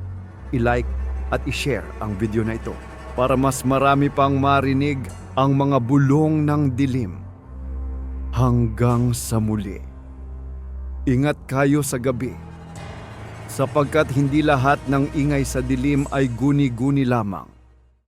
S1: i-like at i-share ang video na ito para mas marami pang marinig ang mga bulong ng dilim. Hanggang sa muli. Ingat kayo sa gabi, sapagkat hindi lahat ng ingay sa dilim ay guni-guni lamang.